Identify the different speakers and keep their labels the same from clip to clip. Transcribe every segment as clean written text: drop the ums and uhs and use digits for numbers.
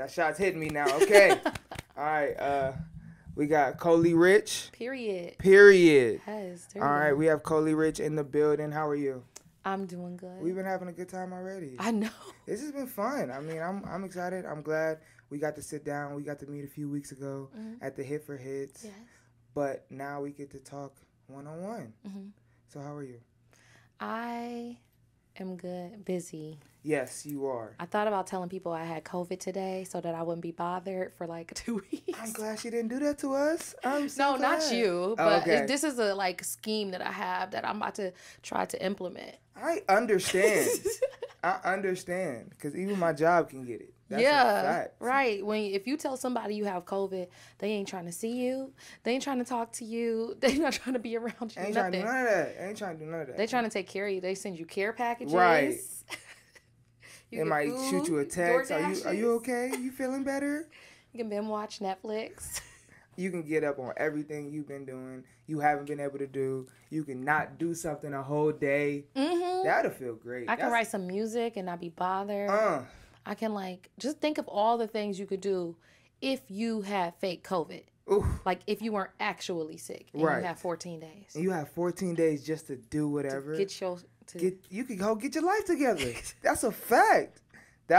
Speaker 1: That shot's hitting me now. Okay. All right. We got Colie Rich.
Speaker 2: Period.
Speaker 1: Yes.
Speaker 2: All
Speaker 1: right. We have Colie Rich in the building. How are you?
Speaker 2: I'm doing good.
Speaker 1: We've been having a good time already.
Speaker 2: I know.
Speaker 1: This has been fun. I mean, I'm excited. I'm glad we got to sit down. We got to meet a few weeks ago at the Hit for Hits.
Speaker 2: Yes.
Speaker 1: But now we get to talk one-on-one.
Speaker 2: Mm-hmm.
Speaker 1: So how are you?
Speaker 2: I am good. Busy.
Speaker 1: Yes, you are.
Speaker 2: I thought about telling people I had COVID today so that I wouldn't be bothered for like 2 weeks.
Speaker 1: I'm glad she didn't do that to us. I'm so
Speaker 2: No,
Speaker 1: glad.
Speaker 2: not you. But
Speaker 1: okay.
Speaker 2: this is a scheme that I have that I'm about to try to implement.
Speaker 1: I understand. I understand because even my job can get it. That's a fact.
Speaker 2: Right. If you tell somebody you have COVID, they ain't trying to see you. They ain't trying to talk to you. They not trying to be around you.
Speaker 1: Ain't trying to do none of that. Ain't trying to do none of that.
Speaker 2: They trying to take care of you. They send you care packages.
Speaker 1: Right.
Speaker 2: They
Speaker 1: might shoot you a text. Are you okay? You feeling better?
Speaker 2: You can binge watch Netflix.
Speaker 1: You can get up on everything you've been doing. You haven't been able to do. You can not do something a whole day.
Speaker 2: Mm-hmm.
Speaker 1: That'll feel great.
Speaker 2: I can write some music and not be bothered. I can just think of all the things you could do if you had fake COVID.
Speaker 1: Oof.
Speaker 2: Like if you weren't actually sick and
Speaker 1: right.
Speaker 2: you have 14 days.
Speaker 1: And you have 14 days just to do whatever. You can go get your life together. That's a fact. So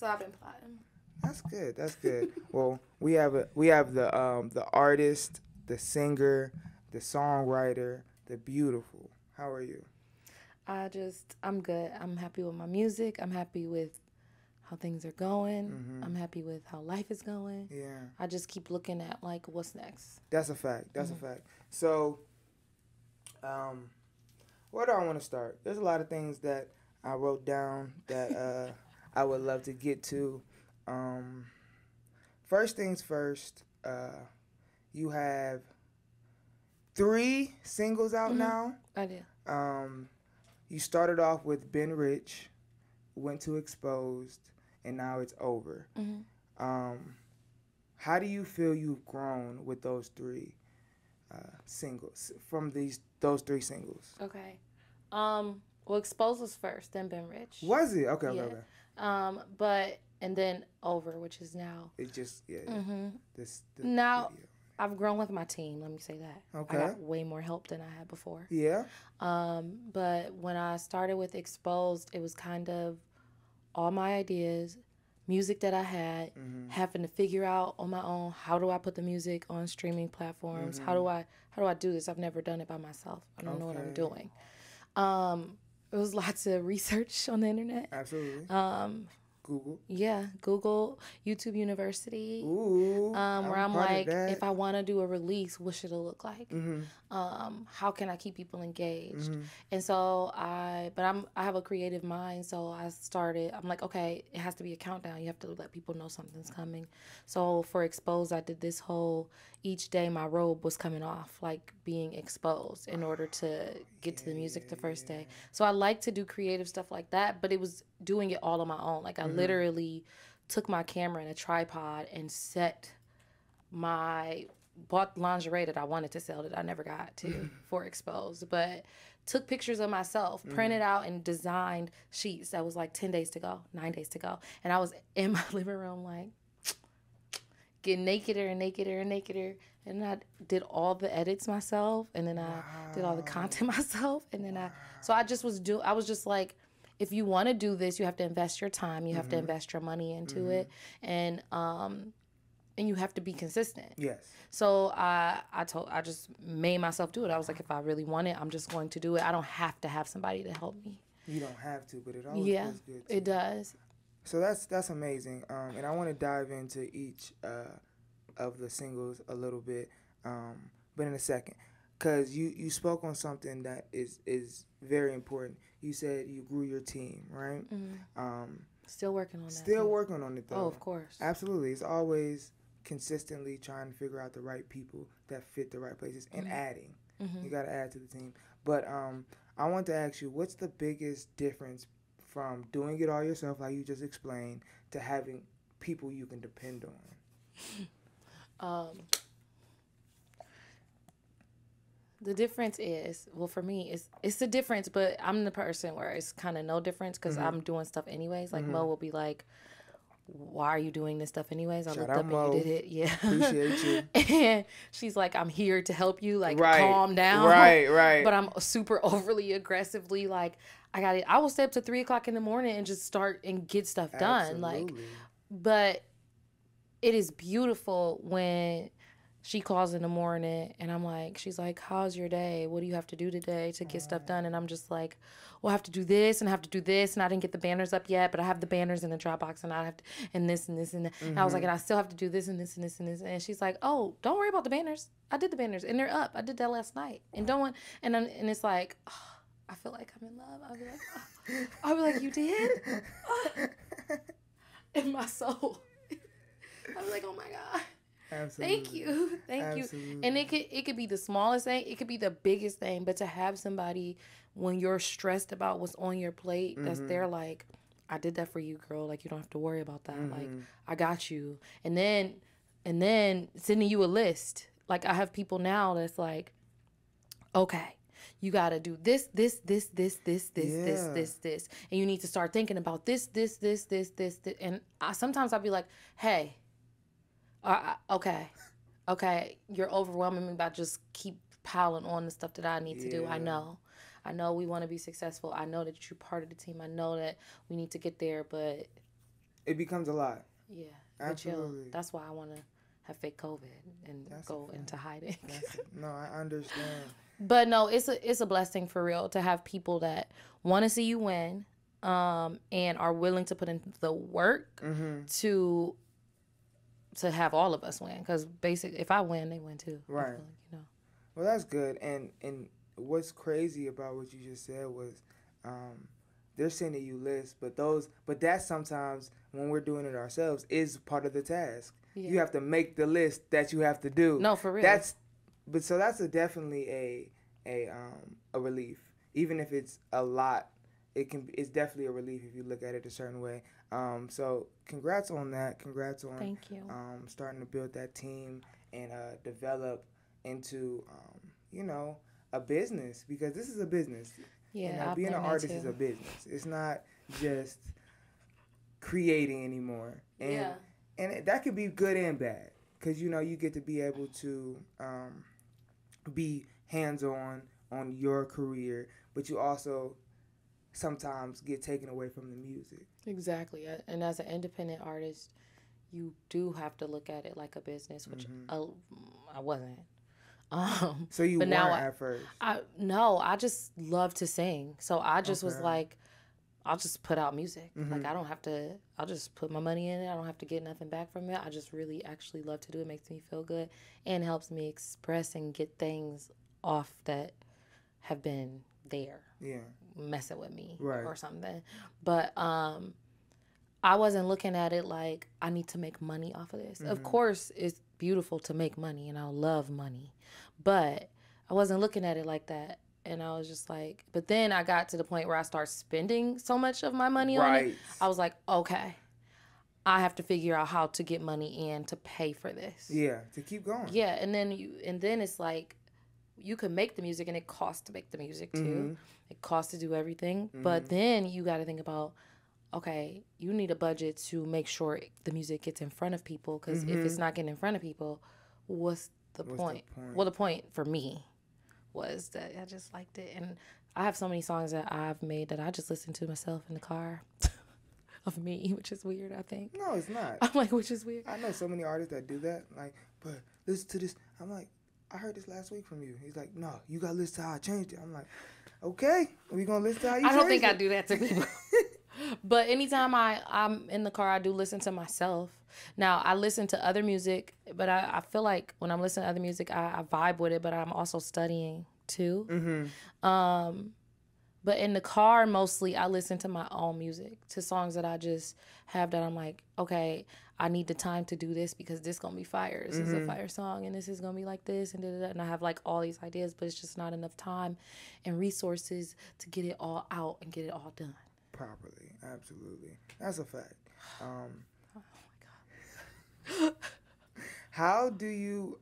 Speaker 2: I've been plotting.
Speaker 1: That's good. Well, we have the artist, the singer, the songwriter, the beautiful. How are you?
Speaker 2: I'm good. I'm happy with my music. I'm happy with how things are going.
Speaker 1: Mm-hmm.
Speaker 2: I'm happy with how life is going.
Speaker 1: Yeah.
Speaker 2: I just keep looking at what's next.
Speaker 1: That's a fact. A fact. So, where do I want to start? There's a lot of things that I wrote down that I would love to get to. First things first, you have 3 singles out now.
Speaker 2: I do.
Speaker 1: You started off with Been Rich, went to Exposed, and now it's over.
Speaker 2: Mm-hmm.
Speaker 1: How do you feel you've grown with those 3 singles, from those 3 singles?
Speaker 2: Okay. Well, Exposed was first, then Been Rich.
Speaker 1: Was it? Okay,
Speaker 2: yeah.
Speaker 1: okay.
Speaker 2: And then Over, which is now.
Speaker 1: It just,
Speaker 2: Mm-hmm.
Speaker 1: Now,
Speaker 2: video. I've grown with my team, let me say that.
Speaker 1: Okay.
Speaker 2: I got way more help than I had before.
Speaker 1: Yeah.
Speaker 2: But when I started with Exposed, it was kind of all my ideas, music that I had, having to figure out on my own, how do I put the music on streaming platforms? How do I do this? I've never done it by myself. I don't know what I'm doing. It was lots of research on the internet.
Speaker 1: Absolutely. Google.
Speaker 2: Yeah, Google, YouTube University.
Speaker 1: Ooh,
Speaker 2: where I'm like, if I want to do a release, what should it look like? How can I keep people engaged? And so I have a creative mind, so I'm like, okay, it has to be a countdown. You have to let people know something's coming. So for Exposed, I did this whole, each day my robe was coming off, like being exposed in order to get to the music the first day. So I like to do creative stuff like that, but it was doing it all on my own. Like I literally took my camera and a tripod and bought lingerie that I wanted to sell that I never got to for Exposed, but took pictures of myself, printed out and designed sheets that was like 10 days to go, 9 days to go. And I was in my living room like getting nakeder and nakeder and nakeder. And I did all the edits myself, and then I did all the content myself. And then I was just like, if you want to do this, you have to invest your time, you have to invest your money into it, and you have to be consistent.
Speaker 1: Yes.
Speaker 2: So I just made myself do it. I was like, if I really want it, I'm just going to do it. I don't have to have somebody to help me.
Speaker 1: You don't have to, but it always feels good.
Speaker 2: It does.
Speaker 1: So that's amazing. And I want to dive into each of the singles a little bit, but in a second, because you spoke on something that is very important. You said you grew your team, right?
Speaker 2: Still working on that.
Speaker 1: Still working on it, though.
Speaker 2: Oh, of course.
Speaker 1: Absolutely. It's always consistently trying to figure out the right people that fit the right places and adding. You got to add to the team. But I want to ask you, what's the biggest difference from doing it all yourself, like you just explained, to having people you can depend on?
Speaker 2: The difference is, well, for me, it's the difference, but I'm the person where it's kind of no difference because I'm doing stuff anyways. Like Mo will be like, why are you doing this stuff anyways? I
Speaker 1: Shout
Speaker 2: looked
Speaker 1: out
Speaker 2: up
Speaker 1: Mo.
Speaker 2: and you did it. Yeah.
Speaker 1: Appreciate you.
Speaker 2: And she's like, I'm here to help you. Like,
Speaker 1: Right.
Speaker 2: calm down.
Speaker 1: Right.
Speaker 2: But I'm super overly aggressively like, I will stay up to 3 o'clock in the morning and just start and get stuff done. Like, but it is beautiful when she calls in the morning and I'm like, she's like, how's your day? What do you have to do today to get stuff done? And I'm just like, well, I have to do this and I have to do this. And I didn't get the banners up yet, but I have the banners in the Dropbox and I have to, and this and this and that. And I was like, and I still have to do this and this and this and this. And she's like, oh, don't worry about the banners. I did the banners and they're up. I did that last night. And and it's like, oh, I feel like I'm in love. I'll be like, you did? Oh. In my soul. I was like, oh my God.
Speaker 1: Absolutely.
Speaker 2: Thank you. And it could be the smallest thing, it could be the biggest thing, but to have somebody when you're stressed about what's on your plate, that's there like, I did that for you, girl. Like, you don't have to worry about that. Like, I got you. And then sending you a list. Like, I have people now that's like, okay, you got to do this, and you need to start thinking about this. And sometimes I'll be like, hey, okay, you're overwhelming me by just keep piling on the stuff that I need to do. I know we want to be successful. I know that you're part of the team. I know that we need to get there, but
Speaker 1: it becomes a lot.
Speaker 2: Yeah,
Speaker 1: absolutely.
Speaker 2: That's why I want to have fake COVID and go into hiding.
Speaker 1: No, I understand.
Speaker 2: But no, it's a blessing for real to have people that want to see you win, and are willing to put in the work to have all of us win. Because basically, if I win, they win too.
Speaker 1: Right.
Speaker 2: Like,
Speaker 1: Well, that's good. And what's crazy about what you just said was, they're sending you lists, but that sometimes when we're doing it ourselves is part of the task. Yeah. You have to make the list that you have to do.
Speaker 2: No, for real.
Speaker 1: That's definitely a relief. Even if it's a lot, it's definitely a relief if you look at it a certain way. So congrats on that. Congrats on
Speaker 2: Thank you.
Speaker 1: Starting to build that team and develop into a business, because this is a business.
Speaker 2: Yeah,
Speaker 1: being an artist is a business. It's not just creating anymore. And that could be good and bad, because you get to be able to be hands-on on your career, but you also sometimes get taken away from the music.
Speaker 2: Exactly. And as an independent artist, you do have to look at it like a business, which I wasn't.
Speaker 1: So you weren't at first?
Speaker 2: I just love to sing. So I just was like, I'll just put out music. Like, I'll just put my money in it. I don't have to get nothing back from it. I just really actually love to do it. It makes me feel good and helps me express and get things off that have been there. Yeah. Messing with me or something. But I wasn't looking at it like I need to make money off of this. Of course, it's beautiful to make money and I love money. But I wasn't looking at it like that. And I was just like, but then I got to the point where I started spending so much of my money on it. I was like, okay, I have to figure out how to get money in to pay for this.
Speaker 1: Yeah, to keep going.
Speaker 2: Yeah, and then it's like, you can make the music and it costs to make the music too. It costs to do everything. But then you got to think about, okay, you need a budget to make sure the music gets in front of people. Because if it's not getting in front of people, what's the point? Well, the point for me was that I just liked it. And I have so many songs that I've made that I just listen to myself in the car of me, which is weird, I think.
Speaker 1: No, it's not.
Speaker 2: I'm like, which is weird.
Speaker 1: I know so many artists that do that. Like, but listen to this. I'm like, I heard this last week from you. He's like, no, you got to listen to how I changed it. I'm like, okay, we going to listen to how you changed it.
Speaker 2: I don't think I do that to people. But anytime I'm in the car, I do listen to myself. Now, I listen to other music, but I feel like when I'm listening to other music, I vibe with it, but I'm also studying too. But in the car, mostly, I listen to my own music, to songs that I just have that I'm like, okay, I need the time to do this because this going to be fire. This is a fire song, and this is going to be like this, and da-da-da. And I have like all these ideas, but it's just not enough time and resources to get it all out and get it all done.
Speaker 1: Properly. Absolutely. That's a fact.
Speaker 2: Oh my God.
Speaker 1: How do you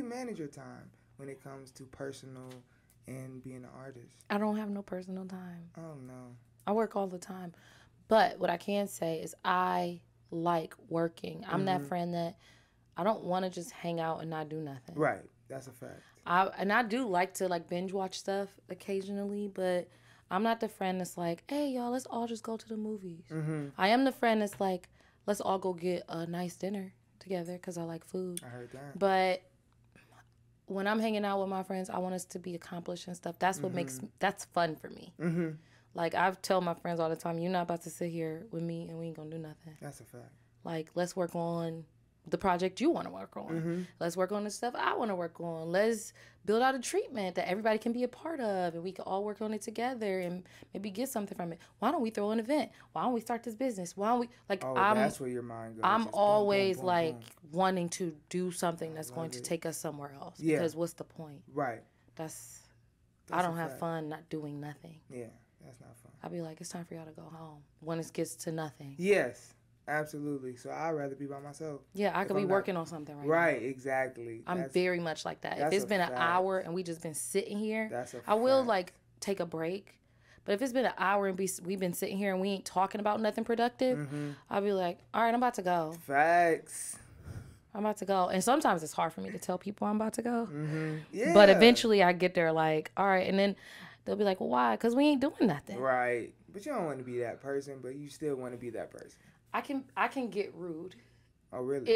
Speaker 1: manage your time when it comes to personal and being an artist?
Speaker 2: I don't have no personal time.
Speaker 1: Oh no.
Speaker 2: I work all the time. But what I can say is I like working. I'm that friend that I don't want to just hang out and not do nothing.
Speaker 1: Right. That's a fact.
Speaker 2: I do like to like binge watch stuff occasionally, but I'm not the friend that's like, hey y'all, let's all just go to the movies. I am the friend that's like, let's all go get a nice dinner together because I like food.
Speaker 1: I heard that.
Speaker 2: But when I'm hanging out with my friends, I want us to be accomplished and stuff. That's what that's fun for me. Like, I've told my friends all the time, you're not about to sit here with me and we ain't gonna do nothing.
Speaker 1: That's a fact.
Speaker 2: Like, let's work on the project you want to work on. Let's work on the stuff I want to work on. Let's build out a treatment that everybody can be a part of and we can all work on it together and maybe get something from it. Why don't we throw an event? Why don't we start this business? Why don't we, like,
Speaker 1: that's where your mind goes.
Speaker 2: I'm
Speaker 1: Just
Speaker 2: always
Speaker 1: boom,
Speaker 2: like
Speaker 1: boom.
Speaker 2: wanting to do something that's going to take us somewhere else.
Speaker 1: Yeah.
Speaker 2: Because what's the point?
Speaker 1: Right.
Speaker 2: I don't have fun not doing nothing.
Speaker 1: Yeah, that's not fun.
Speaker 2: I'd be like, it's time for y'all to go home when it gets to nothing.
Speaker 1: Yes, absolutely. So I'd rather be by myself.
Speaker 2: Yeah, I could be working on something right now.
Speaker 1: Right, exactly.
Speaker 2: I'm very much like that. If it's been an hour and we just been sitting here, I will like take a break. But if it's been an hour and we've been sitting here and we ain't talking about nothing productive, I'll be like, all right, I'm about to go.
Speaker 1: Facts.
Speaker 2: I'm about to go. And sometimes it's hard for me to tell people I'm about to go.
Speaker 1: Yeah.
Speaker 2: But eventually I get there like, all right. And then they'll be like, well, why? Because we ain't doing nothing.
Speaker 1: Right. But you don't want to be that person, but you still want to be that person.
Speaker 2: I can get rude.
Speaker 1: Oh, really?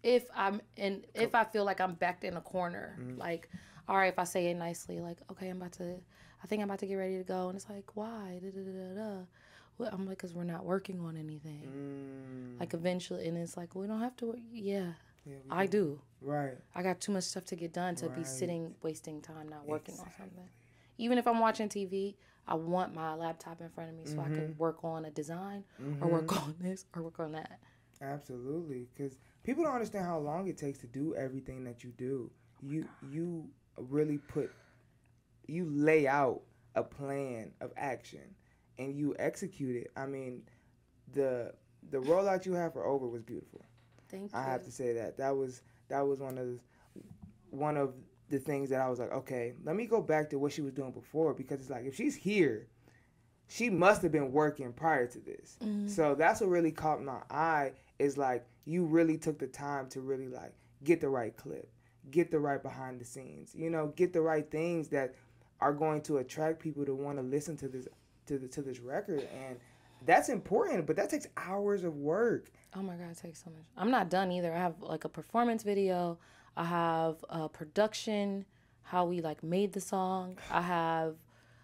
Speaker 2: If I feel like I'm backed in a corner, like, all right, if I say it nicely, like, okay, I think I'm about to get ready to go, and it's like, why? Well, I'm like, because we're not working on anything. Like, eventually, and it's like, we don't have to work. Yeah, I do.
Speaker 1: Right.
Speaker 2: I got too much stuff to get done to be sitting, wasting time, not working on something. Even if I'm watching TV, I want my laptop in front of me so I can work on a design or work on this or work on that.
Speaker 1: Absolutely, because people don't understand how long it takes to do everything that you do. You really you lay out a plan of action and you execute it. I mean, the rollout you have for Over was beautiful.
Speaker 2: Thank you.
Speaker 1: I have to say that was one of the things that I was like, okay, let me go back to what she was doing before, because it's like, if she's here, she must have been working prior to this. So that's what really caught my eye, is like, you really took the time to really like get the right clip, get the right behind the scenes, get the right things that are going to attract people to want to listen to this record. And that's important, but that takes hours of work.
Speaker 2: Oh my God, it takes so much. I'm not done either. I have like a performance video. I have a production, how we like made the song. I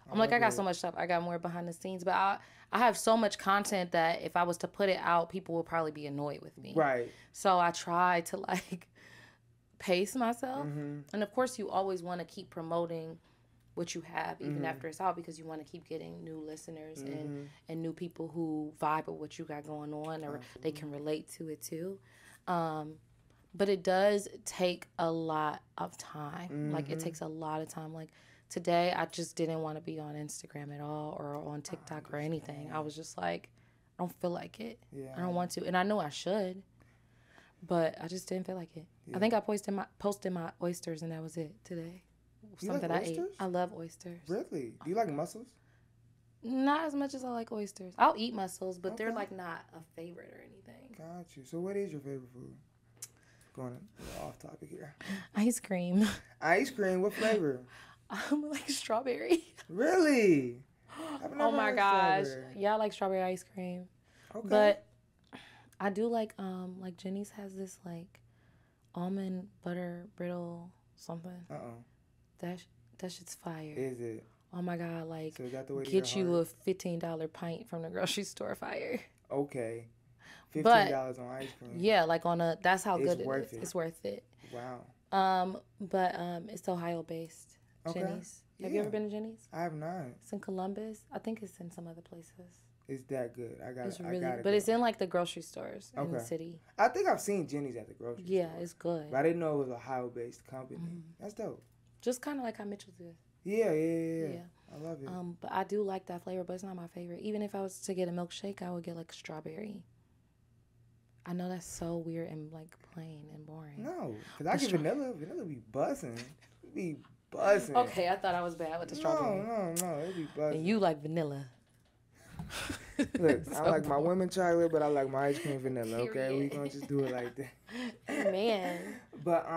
Speaker 2: got so much stuff. I got more behind the scenes, but I have so much content that if I was to put it out, people would probably be annoyed with me.
Speaker 1: Right.
Speaker 2: So I try to like pace myself. And of course you always want to keep promoting what you have even after it's out, because you want to keep getting new listeners and new people who vibe with what you got going on, or they can relate to it too. But it does take a lot of time. Like, it takes a lot of time. Like, today, I just didn't want to be on Instagram at all or on TikTok or anything. I was just like, I don't feel like it. Yeah. I don't want to. And I know I should, but I just didn't feel like it. Yeah. I think I posted my oysters, and that was it today. Something I ate. I love oysters.
Speaker 1: Really? Do you like mussels?
Speaker 2: Not as much as I like oysters. I'll eat mussels, but they're like not a favorite or anything.
Speaker 1: Got you. So what is your favorite food? Going off topic here.
Speaker 2: Ice cream.
Speaker 1: Ice cream? What flavor?
Speaker 2: Like strawberry.
Speaker 1: Really?
Speaker 2: Oh my gosh. Yeah, I like strawberry ice cream. Okay. But I do like Jenny's has this like almond butter brittle something. That shit's fire.
Speaker 1: Is it?
Speaker 2: Oh my God, like,
Speaker 1: so got the way
Speaker 2: get you a $15 pint from the grocery store fire.
Speaker 1: Okay. $15 on ice cream.
Speaker 2: Yeah, like that's how good it is. It's worth it.
Speaker 1: Wow.
Speaker 2: But it's Ohio based. Okay. Jenny's. Have you ever been to Jenny's?
Speaker 1: I have not.
Speaker 2: It's in Columbus. I think it's in some other places.
Speaker 1: It's that good.
Speaker 2: It's in like the grocery stores in the city.
Speaker 1: I think I've seen Jenny's at the grocery store.
Speaker 2: Yeah, it's good.
Speaker 1: But I didn't know it was an Ohio based company. That's dope.
Speaker 2: Just kind of like how Mitchell's is.
Speaker 1: Yeah. I love it.
Speaker 2: But I do like that flavor, but it's not my favorite. Even if I was to get a milkshake, I would get like strawberry. I know that's so weird and like plain and boring.
Speaker 1: No, because I get vanilla. Vanilla be buzzing. It be buzzing.
Speaker 2: Okay, I thought I was bad with the strawberry.
Speaker 1: No, it be buzzing.
Speaker 2: And you like vanilla.
Speaker 1: Look,
Speaker 2: So
Speaker 1: I like my
Speaker 2: boring.
Speaker 1: women chocolate, but I like my ice cream vanilla. Okay, we
Speaker 2: Period.
Speaker 1: gonna just do it like that.
Speaker 2: Man.
Speaker 1: But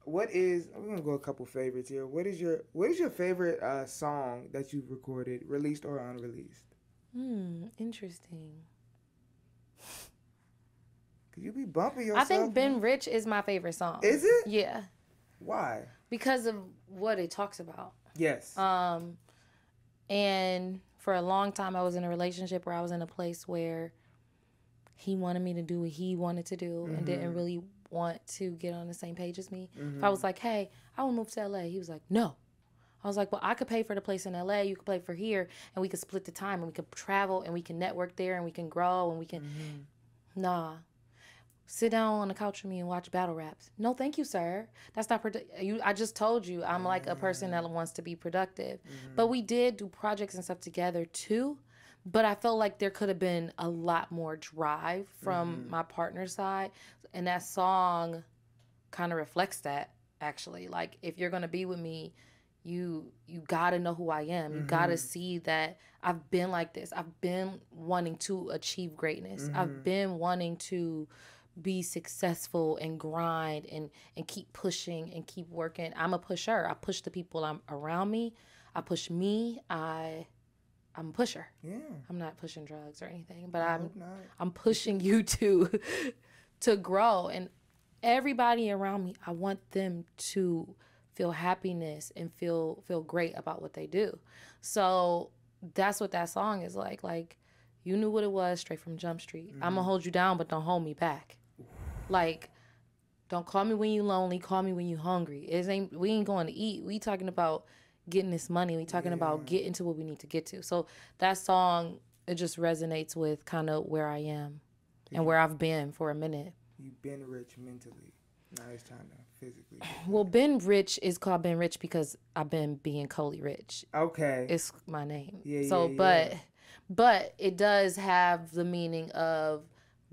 Speaker 1: what is? We're gonna go a couple favorites here. What is your favorite song that you've recorded, released or unreleased?
Speaker 2: Interesting.
Speaker 1: Cause you be bumping yourself.
Speaker 2: I think
Speaker 1: man.
Speaker 2: Ben Rich is my favorite song.
Speaker 1: Is it?
Speaker 2: Yeah.
Speaker 1: Why?
Speaker 2: Because of what it talks about.
Speaker 1: Yes.
Speaker 2: And for a long time, I was in a relationship where I was in a place where he wanted me to do what he wanted to do and didn't really want to get on the same page as me. If I was like, hey, I want to move to LA, he was like, no. I was like, well, I could pay for the place in LA, you could pay for here, and we could split the time, and we could travel, and we can network there, and we can grow, and we can... Nah. Sit down on the couch with me and watch battle raps. No, thank you, sir. That's not I just told you I'm like a person that wants to be productive. But we did do projects and stuff together too. But I felt like there could have been a lot more drive from my partner's side. And that song kind of reflects that, actually. Like, if you're going to be with me, you got to know who I am. You got to see that I've been like this. I've been wanting to achieve greatness. I've been wanting to be successful and grind and keep pushing and keep working. I'm a pusher. I push the people around me. I push me. I'm a pusher.
Speaker 1: Yeah.
Speaker 2: I'm not pushing drugs or anything, but I'm pushing you to grow. And everybody around me, I want them to feel happiness and feel great about what they do. So that's what that song is like. Like, you knew what it was straight from Jump Street. I'm gonna hold you down, but don't hold me back. Like, don't call me when you lonely, call me when you hungry. We ain't going to eat. We talking about getting this money. We talking about getting to what we need to get to. So that song, it just resonates with kind of where I am and where I've been for a minute.
Speaker 1: You've been rich mentally. Now it's time to physically.
Speaker 2: Well, Ben Rich is called Ben Rich because I've been being Colie Rich.
Speaker 1: Okay.
Speaker 2: It's my name.
Speaker 1: Yeah,
Speaker 2: so,
Speaker 1: yeah.
Speaker 2: but it does have the meaning of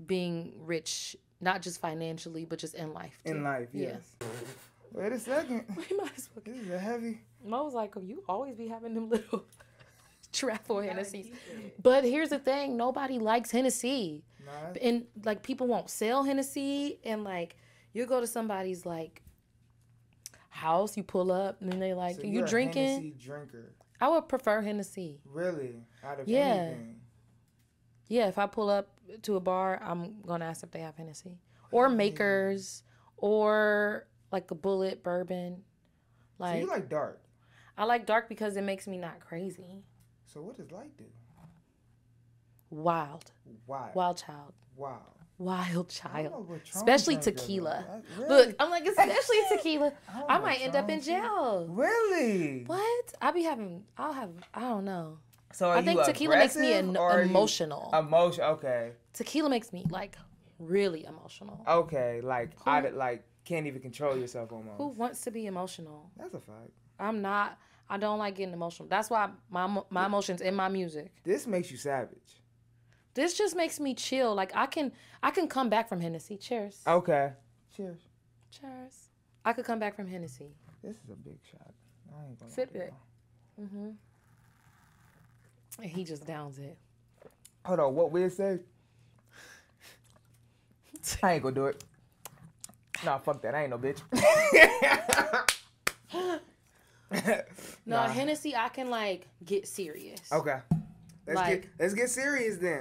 Speaker 2: being rich, not just financially, but just in life too.
Speaker 1: In life, yes. Yeah. Wait a second.
Speaker 2: We might as well.
Speaker 1: This is a heavy.
Speaker 2: Mo was like, oh, you always be having them little travel Hennessy's. But here's the thing, nobody likes Hennessy. Nah. And like, people won't sell Hennessy, and like, you go to somebody's like house, you pull up, and then they like,
Speaker 1: so
Speaker 2: you drinking?
Speaker 1: A Hennessy drinker.
Speaker 2: I would prefer Hennessy.
Speaker 1: Really? Out of anything?
Speaker 2: Yeah, if I pull up to a bar, I'm going to ask if they have Hennessy. Or Makers, or like a Bullet bourbon. Like,
Speaker 1: so you like dark?
Speaker 2: I like dark because it makes me not crazy.
Speaker 1: So what does light do?
Speaker 2: Wild. Wild child.
Speaker 1: Wow.
Speaker 2: Wild child.
Speaker 1: What
Speaker 2: Especially tequila.
Speaker 1: Really?
Speaker 2: Look, I'm like, especially tequila. I might end up in jail.
Speaker 1: Really?
Speaker 2: What? I don't know.
Speaker 1: So
Speaker 2: I think tequila makes me emotional.
Speaker 1: Okay.
Speaker 2: Tequila makes me like really emotional.
Speaker 1: Okay, like can't even control yourself almost.
Speaker 2: Who wants to be emotional?
Speaker 1: That's a fact.
Speaker 2: I'm not. I don't like getting emotional. That's why my emotions in my music.
Speaker 1: This makes you savage.
Speaker 2: This just makes me chill. Like, I can come back from Hennessy. Cheers.
Speaker 1: Okay. Cheers.
Speaker 2: Cheers. I could come back from Hennessy.
Speaker 1: This is a big shot. I ain't gonna
Speaker 2: sip it. Mm-hmm. And he just downs it.
Speaker 1: Hold on. What Wiz say? I ain't gonna do it. Nah, fuck that. I ain't no bitch.
Speaker 2: No, Hennessy, I can like get serious.
Speaker 1: Okay. Let's get serious then.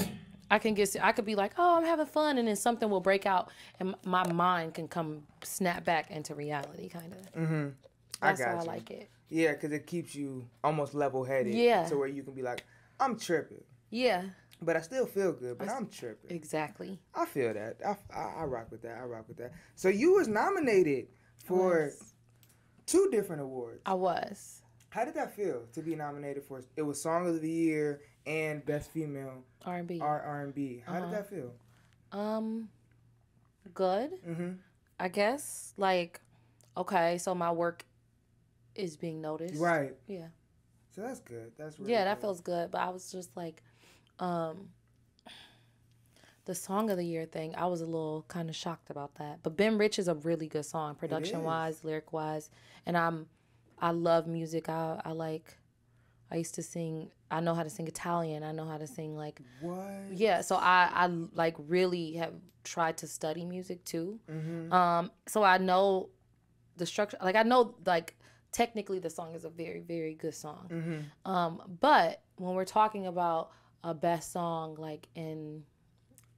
Speaker 2: I could be like, oh, I'm having fun, and then something will break out, and my mind can snap back into reality, kind of.
Speaker 1: Mm-hmm.
Speaker 2: That's how I like it.
Speaker 1: Yeah, because it keeps you almost level-headed.
Speaker 2: Yeah.
Speaker 1: To where you can be like, I'm tripping.
Speaker 2: Yeah.
Speaker 1: But I still feel good, but I'm tripping.
Speaker 2: Exactly.
Speaker 1: I feel that. I rock with that. So you was nominated for 2 different awards.
Speaker 2: I was.
Speaker 1: How did that feel to be nominated for? It was Song of the Year and Best Female
Speaker 2: R&B.
Speaker 1: R&B. How did that feel?
Speaker 2: Good.
Speaker 1: Mm-hmm.
Speaker 2: I guess. Like, okay, so my work is being noticed.
Speaker 1: Right.
Speaker 2: Yeah.
Speaker 1: So that's good. That's really good.
Speaker 2: That feels good. But I was just like, the Song of the Year thing, I was a little kind of shocked about that. But Ben Rich is a really good song, production-wise, lyric-wise. And I love music. I used to sing. I know how to sing Italian. I know how to sing like
Speaker 1: What?
Speaker 2: yeah. So I like really have tried to study music too. So I know the structure. Like I know like technically the song is a very very good song. But when we're talking about a best song like in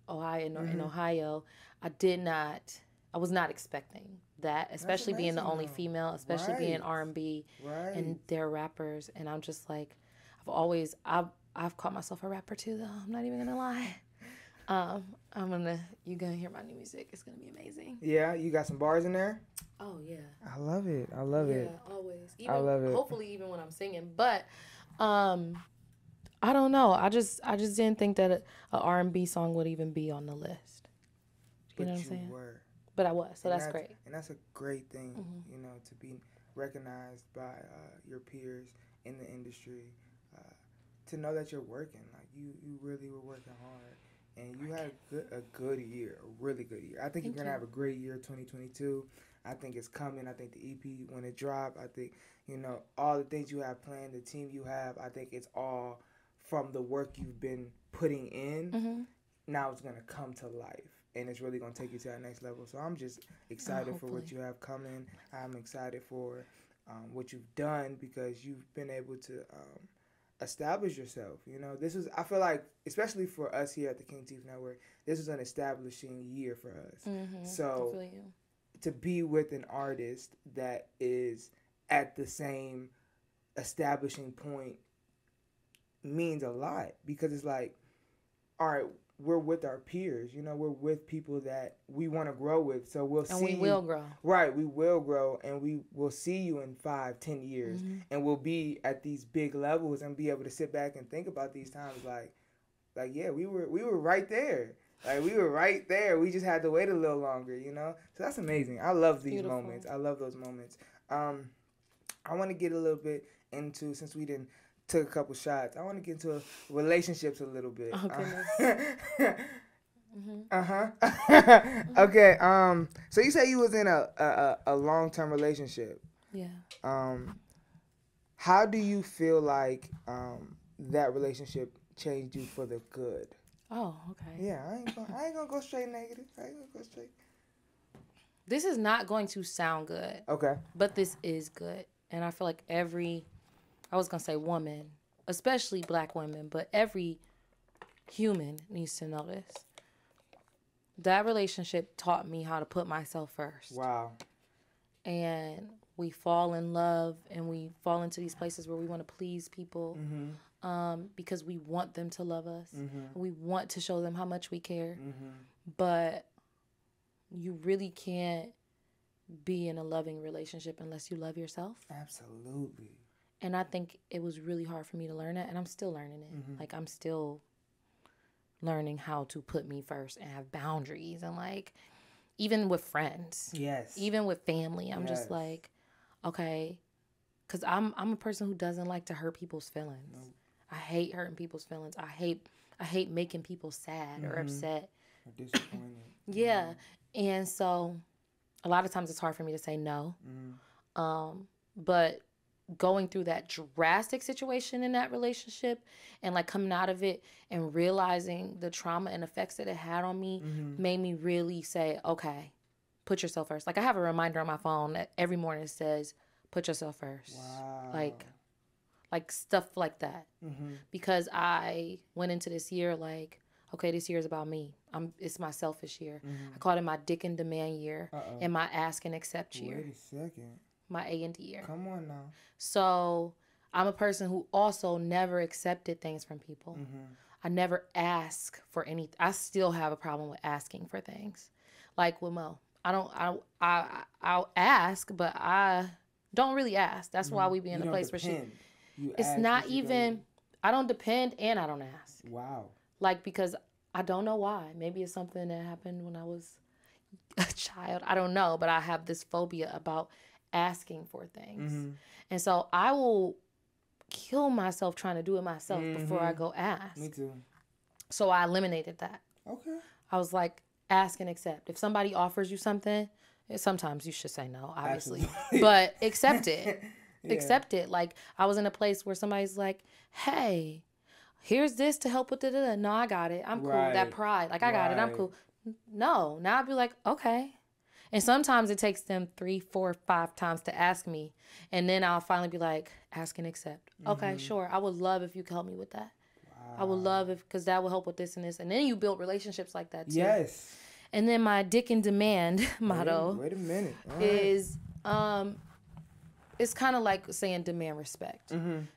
Speaker 2: Ohio, I was not expecting that, especially being the only female, especially being R&B and they're rappers. And I'm just like, I've called myself a rapper too, though. I'm not even gonna lie. You're gonna hear my new music. It's gonna be amazing.
Speaker 1: Yeah, you got some bars in there?
Speaker 2: Oh yeah.
Speaker 1: I love it. I love it.
Speaker 2: Yeah, always.
Speaker 1: I love it.
Speaker 2: Hopefully even when I'm singing. But I don't know. I just didn't think that a R&B song would even be on the list. You know what I'm saying?
Speaker 1: Were.
Speaker 2: But I was, so that's great.
Speaker 1: And that's a great thing, you know, to be recognized by your peers in the industry, to know that you're working. Like, you really were working hard, and you had a good year, a really good year. I think you're going to have a great year 2022. I think it's coming. I think the EP, when it drops, I think, you know, all the things you have planned, the team you have, I think it's all from the work you've been putting in. Now it's going to come to life. And it's really going to take you to that next level. So I'm just excited for what you have coming. I'm excited for what you've done, because you've been able to establish yourself. You know, I feel like, especially for us here at the Kingtif Network, this is an establishing year for us. So to be with an artist that is at the same establishing point means a lot, because it's like, all right, we're with our peers, you know, we're with people that we want to grow with. So we'll see.
Speaker 2: And we will grow.
Speaker 1: Right, we will grow, and we will see you in 5-10 years, and we'll be at these big levels and be able to sit back and think about these times like yeah, we were right there. Like, we were right there. We just had to wait a little longer, you know? So that's amazing. I love these moments. I love those moments. I want to get a little bit into, since we didn't took a couple shots, I want to get into relationships a little bit.
Speaker 2: Oh, goodness.
Speaker 1: Okay. So you say you was in a long-term relationship.
Speaker 2: Yeah.
Speaker 1: How do you feel like that relationship changed you for the good?
Speaker 2: Oh, okay.
Speaker 1: Yeah, I ain't gonna go straight negative. I ain't gonna go straight.
Speaker 2: This is not going to sound good.
Speaker 1: Okay.
Speaker 2: But this is good, and I feel like I was going to say woman, especially black women, but every human needs to know this. That relationship taught me how to put myself first.
Speaker 1: Wow.
Speaker 2: And we fall in love, and we fall into these places where we want to please people because we want them to love us. We want to show them how much we care. But you really can't be in a loving relationship unless you love yourself.
Speaker 1: Absolutely.
Speaker 2: And I think it was really hard for me to learn that, and I'm still learning it. Like, I'm still learning how to put me first and have boundaries, and like, even with friends.
Speaker 1: Yes.
Speaker 2: Even with family, I'm just like, okay, because I'm a person who doesn't like to hurt people's feelings. Nope. I hate hurting people's feelings. I hate making people sad or upset.
Speaker 1: Or disappointed.
Speaker 2: Yeah. And so a lot of times it's hard for me to say no. But going through that drastic situation in that relationship and like coming out of it and realizing the trauma and effects that it had on me made me really say, okay, put yourself first. Like, I have a reminder on my phone that every morning says, put yourself first. Wow. Like stuff like that. Because I went into this year like, okay, this year is about me. It's my selfish year. I called it my dick and demand year and my ask and accept year.
Speaker 1: Wait a second.
Speaker 2: My A&D year.
Speaker 1: Come on now.
Speaker 2: So I'm a person who also never accepted things from people. I never ask for anything. I still have a problem with asking for things. Like with Mo, I'll ask, but I don't really ask. That's why we be in a place where it's not even, I don't depend and I don't ask.
Speaker 1: Wow.
Speaker 2: Like, because I don't know why. Maybe it's something that happened when I was a child. I don't know, but I have this phobia about asking for things. And so I will kill myself trying to do it myself before I go ask.
Speaker 1: Me too.
Speaker 2: So I eliminated that.
Speaker 1: Okay.
Speaker 2: I was like, ask and accept. If somebody offers you something, sometimes you should say no, obviously. But accept it. accept it. Like, I was in a place where somebody's like, hey, here's this to help with it. No, I got it. I'm cool. That pride. Like, I got it. I'm cool. No. Now I'd be like, okay. And sometimes it takes them 3, 4, 5 times to ask me. And then I'll finally be like, ask and accept. Okay, sure. I would love if you could help me with that. Wow. I would love because that will help with this and this. And then you build relationships like that too.
Speaker 1: Yes.
Speaker 2: And then my dick and demand motto
Speaker 1: wait a minute.
Speaker 2: is it's kind of like saying demand respect.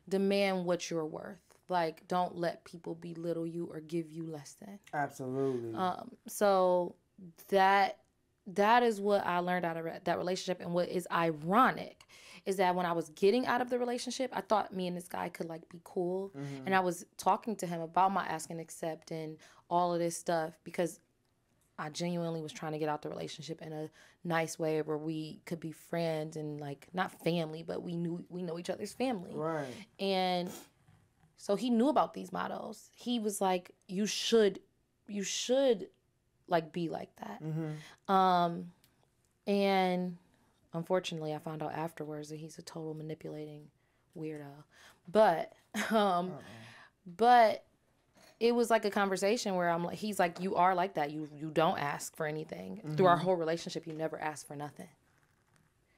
Speaker 2: Demand what you're worth. Like, don't let people belittle you or give you less than.
Speaker 1: Absolutely.
Speaker 2: So that is what I learned out of that relationship. And what is ironic is that when I was getting out of the relationship, I thought me and this guy could like be cool. And I was talking to him about my ask and accept and all of this stuff because I genuinely was trying to get out the relationship in a nice way where we could be friends and like not family, but we know each other's family.
Speaker 1: Right. And
Speaker 2: so he knew about these mottos. He was like, you should like be like that. And unfortunately I found out afterwards that he's a total manipulating weirdo. But it was like a conversation where I'm like, he's like, you are like that. You don't ask for anything. Through our whole relationship, you never asked for nothing.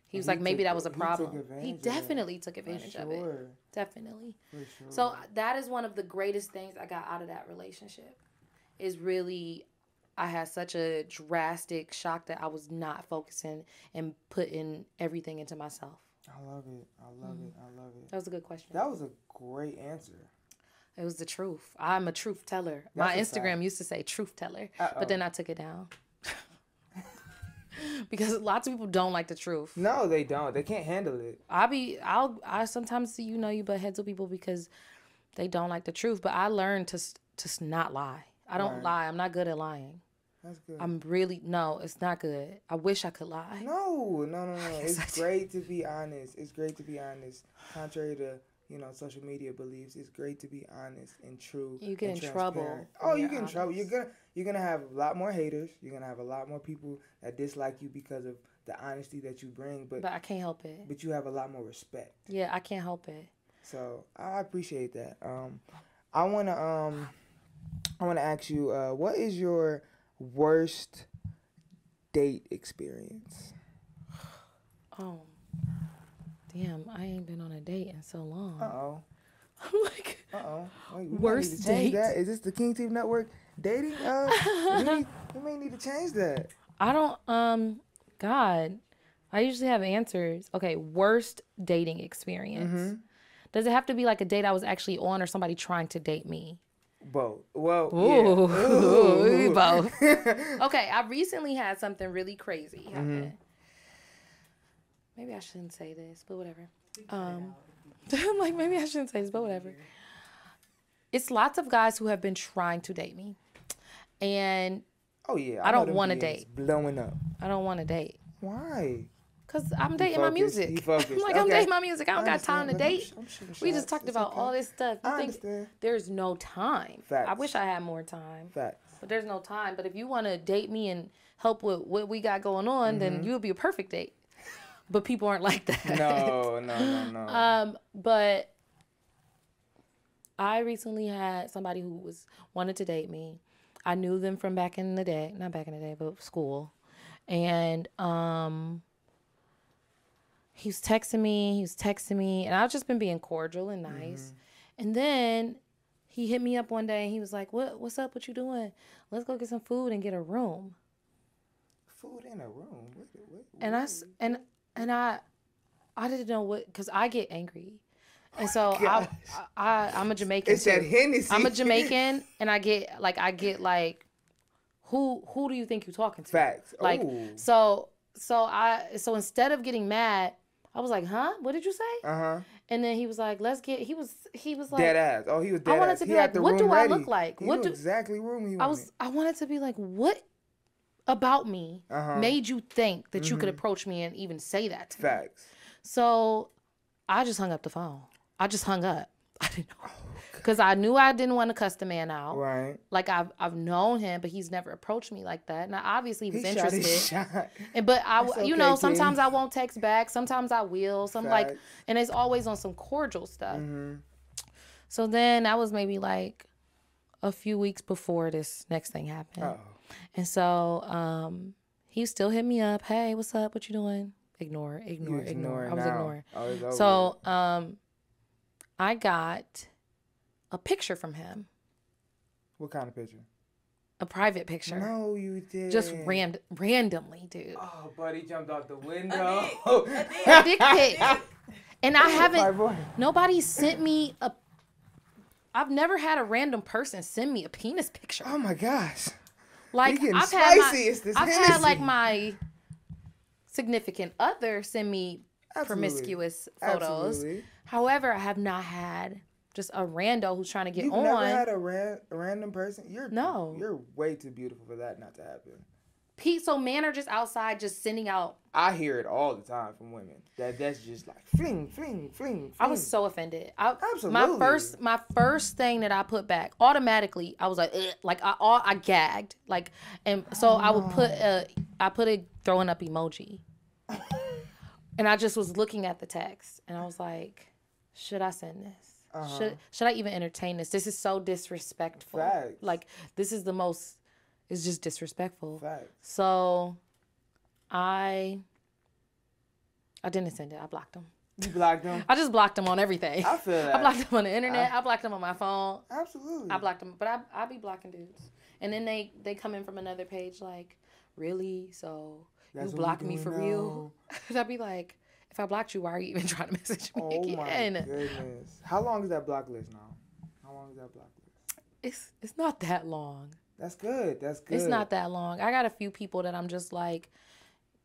Speaker 2: He was like, maybe that was a problem. He definitely took advantage of it. Definitely. For sure. So that is one of the greatest things I got out of that relationship. Is really, I had such a drastic shock that I was not focusing and putting everything into myself.
Speaker 1: I love it. I love it.
Speaker 2: That was a good question.
Speaker 1: That was a great answer.
Speaker 2: It was the truth. I'm a truth teller. My Instagram used to say truth teller, but then I took it down. Because lots of people don't like the truth.
Speaker 1: No, they don't. They can't handle it.
Speaker 2: I sometimes see you butt heads with people because they don't like the truth. But I learned to not lie. I don't lie. I'm not good at lying.
Speaker 1: That's good.
Speaker 2: No, it's not good. I wish I could lie.
Speaker 1: No. It's great to be honest. It's great to be honest. Contrary to social media beliefs, it's great to be honest and true.
Speaker 2: You get in trouble.
Speaker 1: Oh, you get in trouble. You're gonna have a lot more haters. You're gonna have a lot more people that dislike you because of the honesty that you bring. But
Speaker 2: I can't help it.
Speaker 1: But you have a lot more respect.
Speaker 2: Yeah, I can't help it.
Speaker 1: So I appreciate that. I wanna ask you, what is your worst date experience?
Speaker 2: Oh. Damn, I ain't been on a date in so long.
Speaker 1: Uh-oh.
Speaker 2: I'm like,
Speaker 1: worst date? Is this the Kingtif Network dating? We may need to change that.
Speaker 2: I don't, God, I usually have answers. Okay, worst dating experience. Does it have to be like a date I was actually on or somebody trying to date me?
Speaker 1: Both. Well,
Speaker 2: Ooh, both. Okay, I recently had something really crazy happen. Maybe I shouldn't say this, but whatever. I'm like, maybe I shouldn't say this, but whatever. It's lots of guys who have been trying to date me. And I don't want to date.
Speaker 1: Blowing up.
Speaker 2: I don't want to date.
Speaker 1: Why?
Speaker 2: Because I'm dating my music. I'm like, I'm dating my music. I don't got time to date. We just talked about all this stuff. You think there's no time.
Speaker 1: Facts.
Speaker 2: I wish I had more time.
Speaker 1: Facts.
Speaker 2: But there's no time. But if you want to date me and help with what we got going on, then you'll be a perfect date. But people aren't like that.
Speaker 1: No.
Speaker 2: But I recently had somebody who wanted to date me. I knew them from back in the day. Not back in the day, but school. And he was texting me. And I've just been being cordial and nice. And then he hit me up one day and he was like, what's up? What you doing? Let's go get some food and get a room.
Speaker 1: Food in a room? What?
Speaker 2: And I didn't know what, because I get angry. And so I'm a Jamaican.
Speaker 1: It's that Hennessy.
Speaker 2: I'm a Jamaican and I get like, who do you think you're talking to?
Speaker 1: Facts.
Speaker 2: Like, so instead of getting mad, I was like, huh? What did you say? And then he was like, he was like,
Speaker 1: dead ass. Oh, he was dead ass.
Speaker 2: I wanted to be like, what do I look like?
Speaker 1: He knew exactly room he wanted.
Speaker 2: I wanted to be like, what about me made you think that you could approach me and even say that to me?
Speaker 1: Facts.
Speaker 2: So I just hung up the phone. I just hung up. I didn't know. because I knew I didn't want to cuss the man out.
Speaker 1: Right.
Speaker 2: Like I've known him, but he's never approached me like that. Now obviously he was interested.
Speaker 1: Shot.
Speaker 2: But
Speaker 1: Okay,
Speaker 2: you know, sometimes
Speaker 1: King.
Speaker 2: I won't text back. Sometimes I will. And it's always on some cordial stuff.
Speaker 1: Mm-hmm.
Speaker 2: So then that was maybe like a few weeks before this next thing happened.
Speaker 1: Uh-oh.
Speaker 2: And so he still hit me up. Hey, what's up? What you doing? Ignore. I was ignoring. So I got a picture from him.
Speaker 1: What kind of picture?
Speaker 2: A private picture.
Speaker 1: No, you did.
Speaker 2: Just randomly, dude.
Speaker 1: Oh, buddy jumped out the window.
Speaker 2: A dick pic. And I haven't. Nobody sent me a. I've never had a random person send me a penis picture.
Speaker 1: Oh my gosh.
Speaker 2: Like I've had like my significant other send me promiscuous photos.
Speaker 1: Absolutely.
Speaker 2: However, I have not had just a rando who's trying to get
Speaker 1: You've
Speaker 2: on.
Speaker 1: never had a random person?
Speaker 2: No.
Speaker 1: You're way too beautiful for that not to happen.
Speaker 2: Pete, so men are just outside just sending out.
Speaker 1: I hear it all the time from women. That's just like fling, fling, fling.
Speaker 2: I was so offended.
Speaker 1: Absolutely.
Speaker 2: My first thing that I put back automatically, I was like, ugh, like I gagged, like, and so I would put a throwing up emoji, and I just was looking at the text, and I was like, should I send this? Should I even entertain this? This is so disrespectful.
Speaker 1: Facts.
Speaker 2: Like this is the most. It's just disrespectful.
Speaker 1: Facts.
Speaker 2: So, I didn't send it. I blocked him.
Speaker 1: You blocked him?
Speaker 2: I just blocked him on everything.
Speaker 1: I feel that.
Speaker 2: I blocked him on the internet. I blocked him on my phone.
Speaker 1: Absolutely.
Speaker 2: I blocked him. But I be blocking dudes. And then they come in from another page like, really? So, you blocked me for real? Because I'd be like, if I blocked you, why are you even trying to message me again?
Speaker 1: Oh, my goodness. How long is that block list now? How long is that block list?
Speaker 2: It's not that long.
Speaker 1: That's good.
Speaker 2: It's not that long. I got a few people that I'm just like,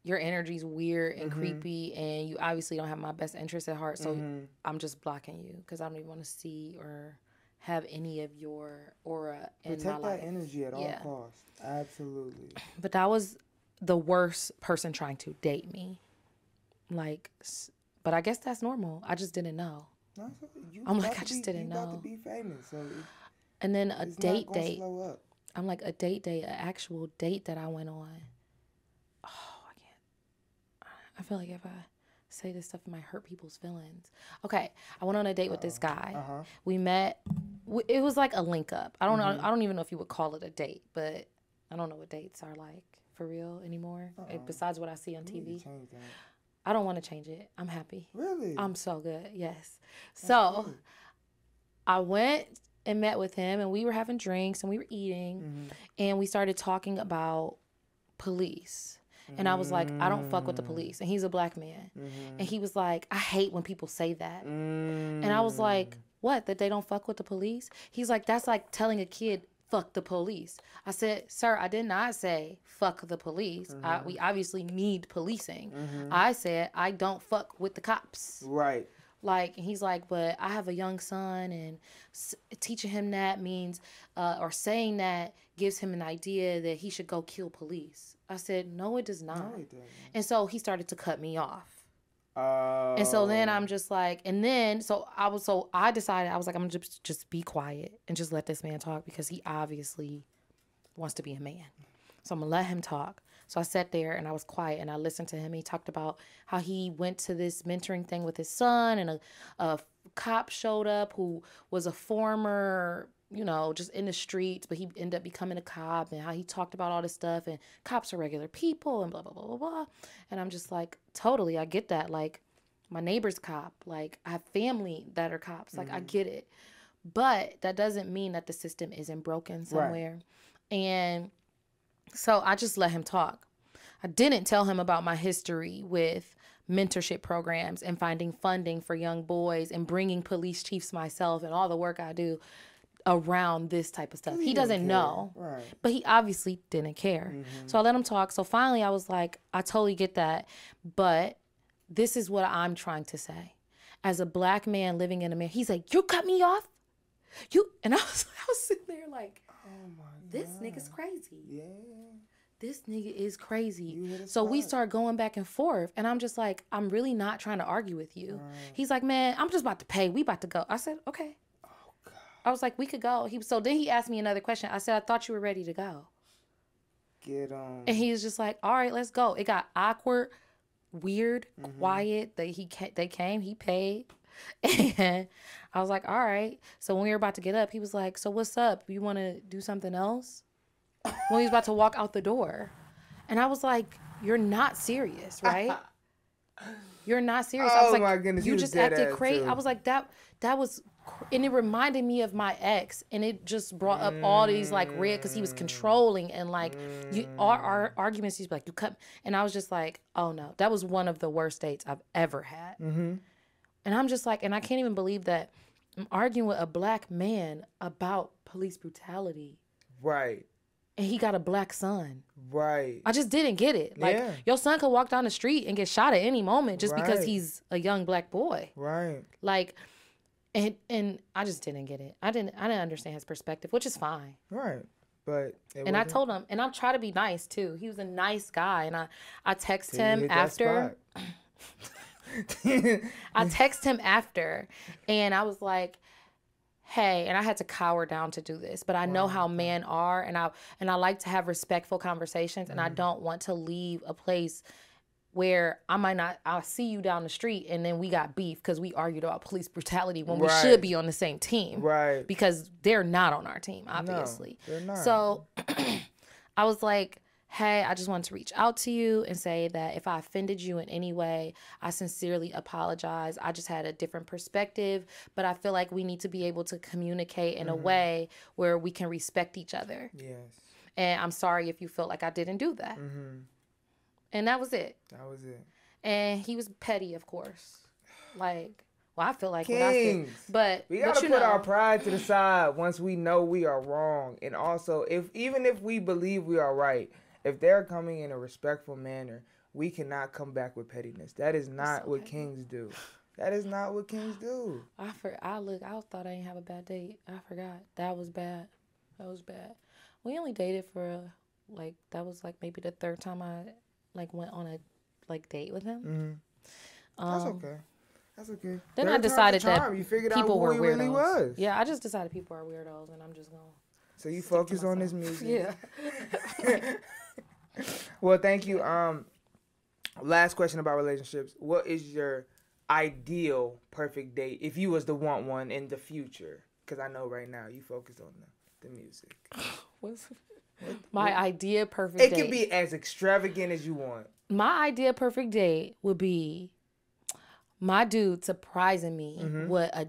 Speaker 2: your energy's weird and creepy, and you obviously don't have my best interest at heart, so I'm just blocking you because I don't even want to see or have any of your aura in my life.
Speaker 1: Protect that energy at all costs. Absolutely.
Speaker 2: But that was the worst person trying to date me. Like, but I guess that's normal. I just didn't know. I'm like, I just didn't know.
Speaker 1: You about to be famous, so
Speaker 2: and then a date.
Speaker 1: Slow up.
Speaker 2: I'm like, a date, an actual date that I went on. Oh, I can't. I feel like if I say this stuff, it might hurt people's feelings. Okay, I went on a date with this guy. We met. It was like a link up. I don't know. I don't even know if you would call it a date, but I don't know what dates are like for real anymore. Besides what I see on TV. I don't want to change it. I'm happy.
Speaker 1: Really?
Speaker 2: I'm so good. Yes. So I went and met with him, and we were having drinks, and we were eating, and we started talking about police. And I was like, I don't fuck with the police. And he's a black man. And he was like, I hate when people say that. And I was like, what, that they don't fuck with the police? He's like, that's like telling a kid, fuck the police. I said, sir, I did not say fuck the police. We obviously need policing. I said, I don't fuck with the cops.
Speaker 1: Right.
Speaker 2: Like, and he's like, but I have a young son, and teaching him that means, or saying that gives him an idea that he should go kill police. I said, no, it does not. No, it doesn't. And so he started to cut me off. And so then I'm just like, and then, I decided, I was like, I'm going to just be quiet and just let this man talk because he obviously wants to be a man. So I'm going to let him talk. So I sat there and I was quiet and I listened to him. He talked about how he went to this mentoring thing with his son, and a cop showed up who was a former, just in the streets, but he ended up becoming a cop, and how he talked about all this stuff, and cops are regular people and blah, blah, blah, blah, blah. And I'm just like, totally, I get that. Like, my neighbor's cop. Like, I have family that are cops. Like, I get it. But that doesn't mean that the system isn't broken somewhere. Right. And so I just let him talk. I didn't tell him about my history with mentorship programs and finding funding for young boys and bringing police chiefs myself and all the work I do around this type of stuff. He doesn't know, right. But he obviously didn't care. So I let him talk. So finally I was like, I totally get that. But this is what I'm trying to say. As a black man living in America, he's like, you cut me off? And I was sitting there like, oh my God. This nigga's crazy. Yeah. This nigga is crazy. So we start going back and forth. And I'm just like, I'm really not trying to argue with you. Right. He's like, man, I'm just about to pay. We about to go. I said, okay. Oh, God. I was like, we could go. So then he asked me another question. I said, I thought you were ready to go.
Speaker 1: Get on.
Speaker 2: And he was just like, all right, let's go. It got awkward, weird, quiet. They came, he paid. And I was like, all right. So when we were about to get up, he was like, so what's up? You want to do something else? When he was about to walk out the door. And I was like, you're not serious, right? You're not serious. I was like,
Speaker 1: my goodness,
Speaker 2: you just acted crazy. I was like, that was, and it reminded me of my ex, and it just brought up all these like red, because he was controlling, and like our arguments, he's like, you cut, and I was just like, oh no, that was one of the worst dates I've ever had. And I'm just like, and I can't even believe that I'm arguing with a black man about police brutality.
Speaker 1: Right.
Speaker 2: And he got a black son.
Speaker 1: Right.
Speaker 2: I just didn't get it. Like, your son could walk down the street and get shot at any moment just because he's a young black boy.
Speaker 1: Right.
Speaker 2: Like, and I just didn't get it. I didn't understand his perspective, which is fine.
Speaker 1: Right. But
Speaker 2: I told him, and I'm trying to be nice too. He was a nice guy, and I text him after. I text him after, and I was like, hey, and I had to cower down to do this, but I know how men are, and I like to have respectful conversations, and I don't want to leave a place where I'll see you down the street and then we got beef because we argued about police brutality when we should be on the same team.
Speaker 1: Right.
Speaker 2: Because they're not on our team, obviously.
Speaker 1: No, they're not.
Speaker 2: So I was like, hey, I just wanted to reach out to you and say that if I offended you in any way, I sincerely apologize. I just had a different perspective, but I feel like we need to be able to communicate in a way where we can respect each other.
Speaker 1: Yes.
Speaker 2: And I'm sorry if you felt like I didn't do that. And that was it.
Speaker 1: That was it.
Speaker 2: And he was petty, of course. Like, well, I feel like
Speaker 1: Kings.
Speaker 2: when I said, but
Speaker 1: we gotta put our pride to the side once we know we are wrong. And also, even if we believe we are right, if they're coming in a respectful manner, we cannot come back with pettiness. That is not what kings do. That is not what kings do.
Speaker 2: I thought I didn't have a bad date. I forgot. That was bad. That was bad. We only dated for that was maybe the third time I went on a date with him.
Speaker 1: That's okay. That's okay.
Speaker 2: Then I decided that
Speaker 1: you figured
Speaker 2: people
Speaker 1: out who
Speaker 2: were
Speaker 1: he
Speaker 2: weirdos.
Speaker 1: really was.
Speaker 2: Yeah, I just decided people are weirdos, and I'm just gonna.
Speaker 1: So you focus on this music.
Speaker 2: Yeah.
Speaker 1: Well, thank you. Last question about relationships. What is your ideal perfect date if you was to want one in the future? Because I know right now you focus on the music.
Speaker 2: My idea perfect date.
Speaker 1: It can be as extravagant as you want.
Speaker 2: My idea perfect date would be my dude surprising me with a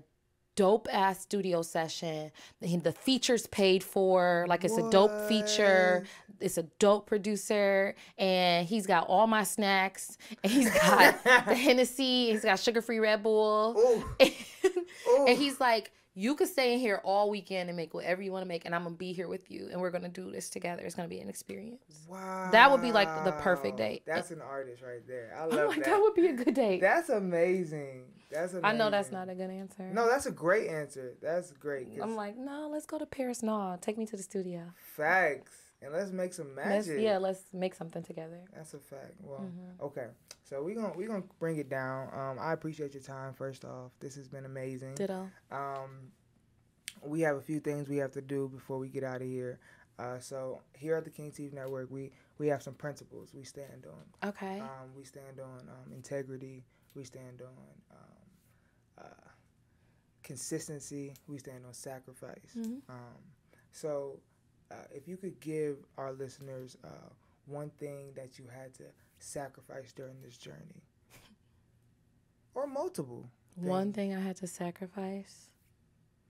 Speaker 2: dope ass studio session. The feature's paid for. It's a dope feature. It's a dope producer. And he's got all my snacks. And he's got the Hennessy. He's got sugar-free Red Bull. And he's like, you could stay in here all weekend and make whatever you want to make, and I'm going to be here with you, and we're going to do this together. It's going to be an experience.
Speaker 1: Wow.
Speaker 2: That would be the perfect date.
Speaker 1: That's an artist right there. I love that.
Speaker 2: That would be a good date.
Speaker 1: That's amazing.
Speaker 2: I know that's not a good answer.
Speaker 1: No, that's a great answer. That's great.
Speaker 2: I'm like, no, let's go to Paris. No, take me to the studio.
Speaker 1: Facts. And let's make some magic.
Speaker 2: Let's make something together.
Speaker 1: That's a fact. Well, okay. So we're gonna bring it down. I appreciate your time, first off. This has been amazing.
Speaker 2: Ditto.
Speaker 1: We have a few things we have to do before we get out of here. So here at the Kingtif Network, we have some principles we stand on.
Speaker 2: Okay.
Speaker 1: We stand on integrity. We stand on consistency. We stand on sacrifice. So if you could give our listeners one thing that you had to sacrifice during this journey, or multiple things.
Speaker 2: One thing I had to sacrifice?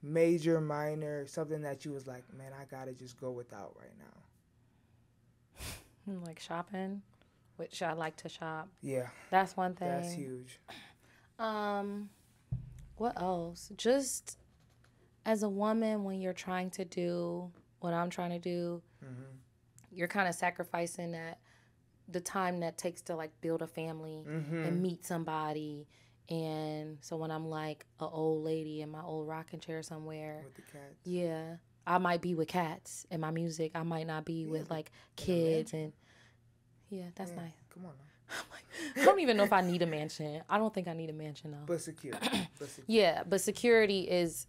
Speaker 1: Major, minor, something that you was like, man, I gotta just go without right now.
Speaker 2: Like shopping, which I like to shop.
Speaker 1: Yeah.
Speaker 2: That's one thing.
Speaker 1: That's huge.
Speaker 2: What else? Just as a woman, when you're trying to do what I'm trying to do, you're kind of sacrificing the time that takes to build a family and meet somebody. And so when I'm an old lady in my old rocking chair somewhere,
Speaker 1: with the cats.
Speaker 2: Yeah, I might be with cats in my music. I might not be with kids and that's nice.
Speaker 1: Come on now.
Speaker 2: I don't even know if I need a mansion. I don't think I need a mansion though.
Speaker 1: But secure.
Speaker 2: Yeah, but security is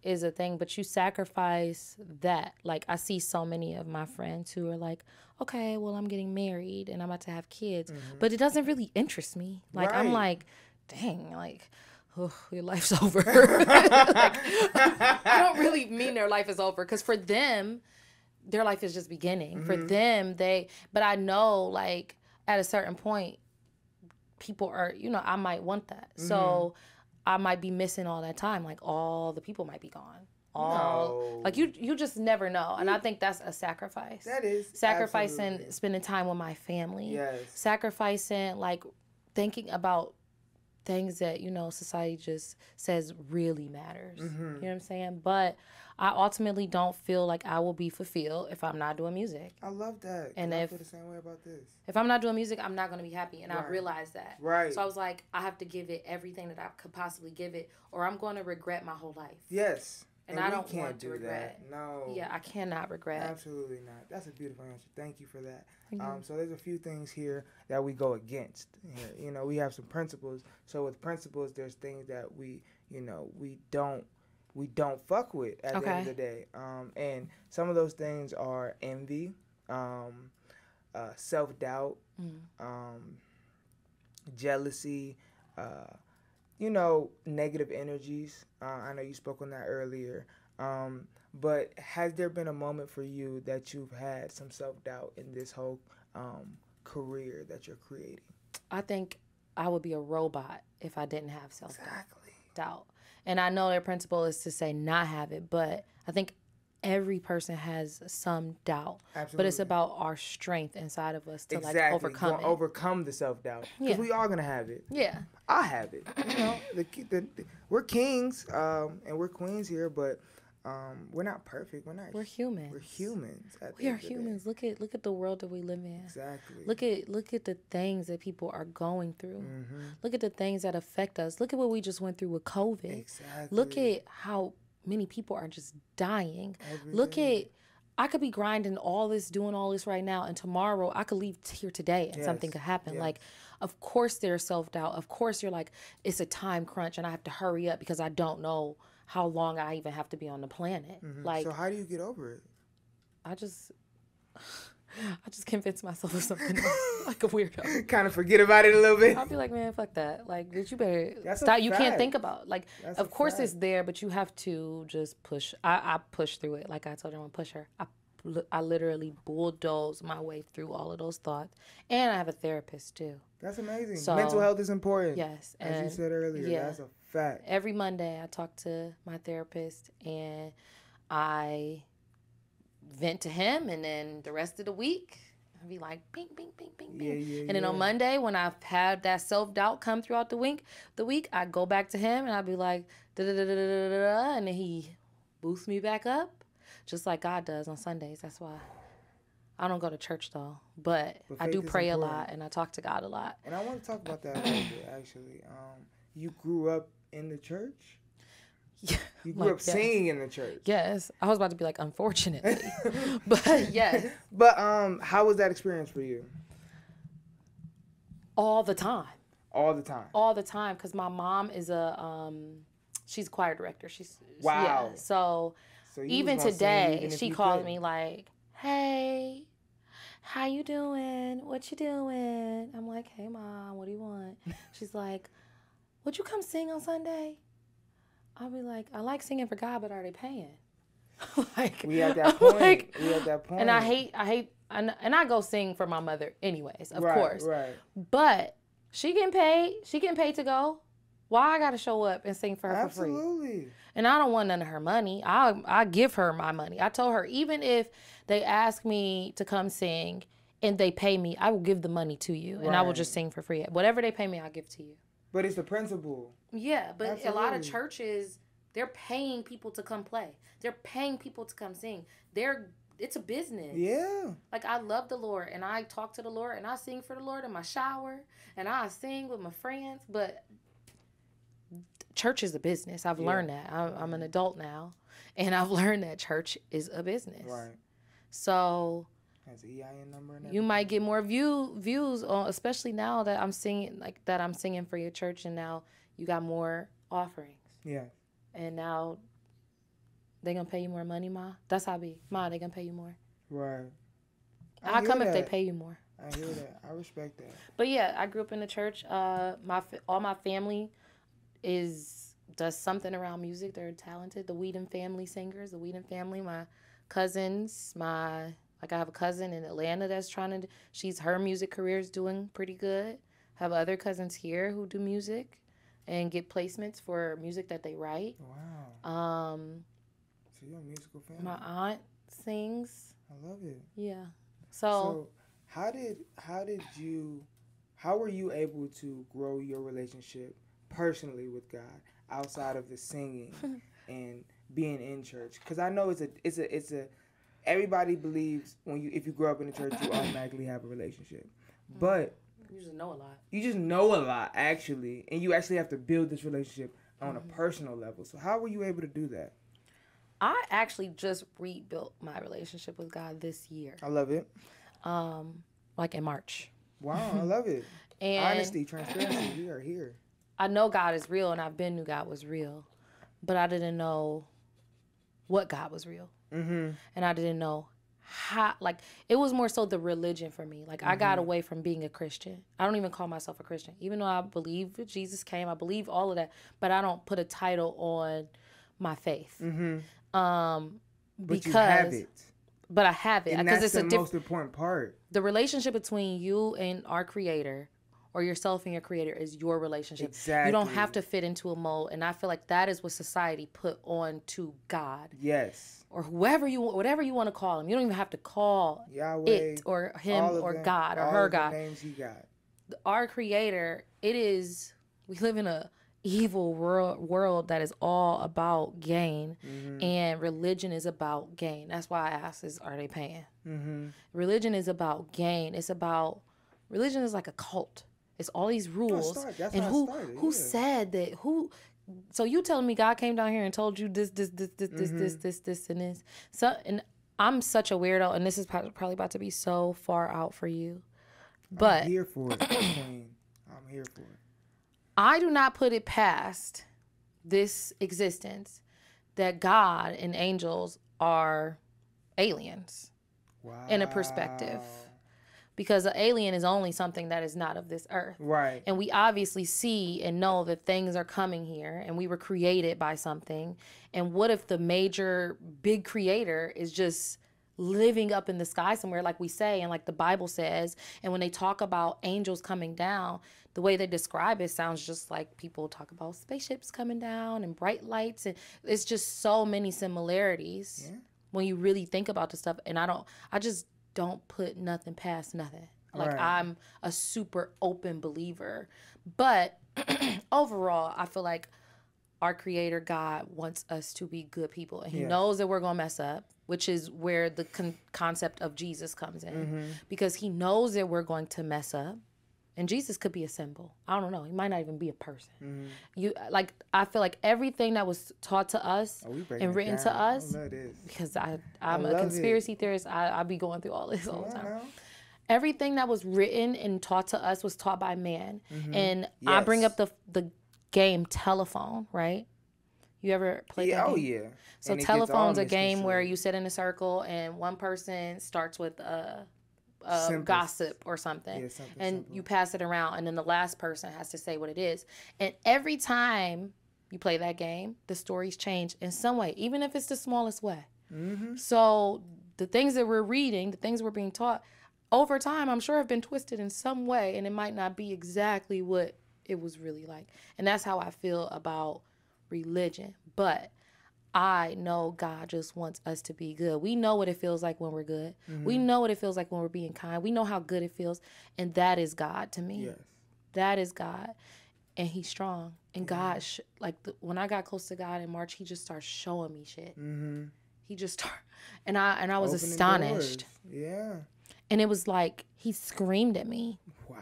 Speaker 2: is a thing, but you sacrifice that. Like, I see so many of my friends who are like, okay, well, I'm getting married and I'm about to have kids, but it doesn't really interest me. Like, I'm like, dang, like, oh, your life's over. Like, I don't really mean their life is over, because for them, their life is just beginning. For them, but I know, like, at a certain point, people are, I might want that. So I might be missing all that time. Like, all the people might be gone. Like, you just never know. And I think that's a sacrifice.
Speaker 1: That is.
Speaker 2: Sacrificing
Speaker 1: Absolutely.
Speaker 2: spending time with my family.
Speaker 1: Yes.
Speaker 2: Sacrificing, like, thinking about things that, society just says really matters. You know what I'm saying? But I ultimately don't feel like I will be fulfilled if I'm not doing music.
Speaker 1: I love that. And I feel the same way about this.
Speaker 2: If I'm not doing music, I'm not going to be happy. And I realized that.
Speaker 1: Right.
Speaker 2: So I was like, I have to give it everything that I could possibly give it, or I'm going to regret my whole life.
Speaker 1: Yes.
Speaker 2: And I don't want to regret.
Speaker 1: That. No.
Speaker 2: Yeah, I cannot regret.
Speaker 1: Absolutely not. That's a beautiful answer. Thank you for that. So there's a few things here that we go against. We have some principles. So with principles, there's things that we don't fuck with at the end of the day. And some of those things are envy, self-doubt, jealousy, negative energies. I know you spoke on that earlier. But has there been a moment for you that you've had some self-doubt in this whole career that you're creating?
Speaker 2: I think I would be a robot if I didn't have self-doubt. And I know their principle is to say not have it, but I think every person has some doubt.
Speaker 1: Absolutely.
Speaker 2: But it's about our strength inside of us to like overcome it.
Speaker 1: Overcome the self-doubt. Because we are going to have it.
Speaker 2: Yeah.
Speaker 1: I have it. We're kings and we're queens here, but we're not perfect. We're humans. We're humans.
Speaker 2: We are humans. Look at the world that we live in.
Speaker 1: Exactly.
Speaker 2: Look at the things that people are going through. Look at the things that affect us. Look at what we just went through with COVID.
Speaker 1: Exactly.
Speaker 2: Look at how many people are just dying. Look at, I could be grinding all this, doing all this right now, and tomorrow I could leave here today and something could happen. Like, of course there's self-doubt. Of course you're like, it's a time crunch and I have to hurry up because I don't know how long I even have to be on the planet. Like,
Speaker 1: so how do you get over it?
Speaker 2: I just convince myself of something else, like a weirdo.
Speaker 1: Kind of forget about it a little bit.
Speaker 2: I'll be like, man, fuck that. Like, bitch, you better stop. You can't think about, like, of course it's there, but you have to just push. I push through it. Like I told you, I'm a pusher. I literally bulldoze my way through all of those thoughts. And I have a therapist too.
Speaker 1: That's amazing.
Speaker 2: So,
Speaker 1: mental health is important.
Speaker 2: Yes.
Speaker 1: As you said earlier, that's a fact.
Speaker 2: Every Monday I talk to my therapist and I vent to him, and then the rest of the week I'll be like, bing, bing, bing, bing, bing. And then on Monday, when I've had that self-doubt come throughout the week, I go back to him and I'll be like, da-da-da-da-da-da-da, and then he boosts me back up, just like God does on Sundays. That's why I don't go to church though, but I do pray a lot and I talk to God a lot.
Speaker 1: And I want to talk about that a little bit, actually. You grew up in the church? Yeah. You grew up singing in the church?
Speaker 2: Yes. I was about to be like, unfortunately. But yes.
Speaker 1: But how was that experience for you?
Speaker 2: All the time.
Speaker 1: All the time?
Speaker 2: All the time, because my mom is she's a choir director.
Speaker 1: Wow.
Speaker 2: Yeah, so even today, she called me like, hey, how you doing? What you doing? I'm like, hey, Mom, what do you want? She's like, would you come sing on Sunday? I'll be like, I like singing for God, but are they paying? Like,
Speaker 1: we at that point. Like, we at that point.
Speaker 2: And I hate, and I go sing for my mother anyways, of course.
Speaker 1: Right.
Speaker 2: But she getting paid. She getting paid to go. Why I gotta show up and sing for her for free?
Speaker 1: Absolutely.
Speaker 2: And I don't want none of her money. I give her my money. I told her, even if they ask me to come sing and they pay me, I will give the money to you, and I will just sing for free. Whatever they pay me, I'll give to you.
Speaker 1: But it's the principle.
Speaker 2: Yeah, but a lot of churches, they're paying people to come play. They're paying people to come sing. It's a business.
Speaker 1: Yeah.
Speaker 2: Like, I love the Lord, and I talk to the Lord, and I sing for the Lord in my shower, and I sing with my friends, but church is a business. I've learned that. I'm an adult now, and I've learned that church is a business.
Speaker 1: Right.
Speaker 2: So
Speaker 1: has an EIN number and everything.
Speaker 2: You might get more views on, especially now that I'm singing for your church, and now you got more offerings.
Speaker 1: Yeah.
Speaker 2: And now They gonna pay you more money, Ma? That's how I be. Ma, they gonna pay you more.
Speaker 1: Right.
Speaker 2: How come if they pay you more?
Speaker 1: I hear that. I respect that.
Speaker 2: But yeah, I grew up in the church. All my family does something around music. They're talented. The Whedon family singers. The Whedon family. My cousins. I have a cousin in Atlanta that's her music career is doing pretty good. I have other cousins here who do music and get placements for music that they write.
Speaker 1: Wow. So you're a musical family.
Speaker 2: My aunt sings.
Speaker 1: I love it.
Speaker 2: Yeah.
Speaker 1: So how were you able to grow your relationship personally with God outside of the singing and being in church? Because I know it's a everybody believes if you grow up in the church you automatically have a relationship, but
Speaker 2: you just know a lot.
Speaker 1: You just know a lot actually, and you actually have to build this relationship on a personal level. So how were you able to do that?
Speaker 2: I actually just rebuilt my relationship with God this year.
Speaker 1: I love it.
Speaker 2: Like in March.
Speaker 1: Wow, I love it.
Speaker 2: And
Speaker 1: honesty, transparency, we are here.
Speaker 2: I know God is real, and I've been knew God was real, but I didn't know what God was real. Mm-hmm. And I didn't know how, it was more so the religion for me. I got away from being a Christian. I don't even call myself a Christian. Even though I believe Jesus came, I believe all of that, but I don't put a title on my faith. Mm-hmm.
Speaker 1: But you have it.
Speaker 2: But I have it.
Speaker 1: And that's the most important part.
Speaker 2: The relationship between you and our Creator, or yourself and your Creator, is your relationship.
Speaker 1: Exactly.
Speaker 2: You don't have to fit into a mold. And I feel like that is what society put on to God.
Speaker 1: Yes.
Speaker 2: Or whatever you want to call him. You don't even have to call
Speaker 1: Yahweh,
Speaker 2: it or him or them, God or her God.
Speaker 1: The names he got.
Speaker 2: Our Creator, we live in a evil world that is all about gain, and religion is about gain. That's why I asked are they paying? Religion is about gain. Religion is like a cult. It's all these rules. And who said that? So you telling me God came down here and told you this, and this. So, and I'm such a weirdo, and this is probably about to be so far out for you, but
Speaker 1: I'm here for it, Queen. I'm here for it.
Speaker 2: I do not put it past this existence that God and angels are aliens.
Speaker 1: Wow.
Speaker 2: In a perspective. Because an alien is only something that is not of this earth.
Speaker 1: Right.
Speaker 2: And we obviously see and know that things are coming here, and we were created by something. And what if the major big creator is just living up in the sky somewhere, like we say, and like the Bible says? And when they talk about angels coming down, the way they describe it sounds just like people talk about spaceships coming down and bright lights. And it's just so many similarities when you really think about the stuff. And I just don't put nothing past nothing. Like, I'm a super open believer. But overall, I feel like our Creator, God, wants us to be good people. And he knows that we're going to mess up, which is where the concept of Jesus comes in. Because he knows that we're going to mess up. And Jesus could be a symbol. I don't know. He might not even be a person. I feel like everything that was taught to us and written to us, because I'm a conspiracy theorist, I be going through all this all the time. Everything that was written and taught to us was taught by man. And I bring up the game telephone, right? You ever played that game?
Speaker 1: Oh, yeah.
Speaker 2: So telephone's a game where you sit in a circle and one person starts with gossip or something, and you pass it around, and then the last person has to say what it is. And every time you play that game, the stories change in some way, even if it's the smallest way. So the things that we're reading, the things we're being taught, over time, I'm sure have been twisted in some way, and it might not be exactly what it was really like. And that's how I feel about religion. But I know God just wants us to be good. We know what it feels like when we're good. We know what it feels like when we're being kind. We know how good it feels. And that is God to me. Yes. That is God. And he's strong. And God, when I got close to God in March, he just started showing me shit. He just started. And I was astonished.
Speaker 1: Yeah.
Speaker 2: And it was like he screamed at me.
Speaker 1: Wow.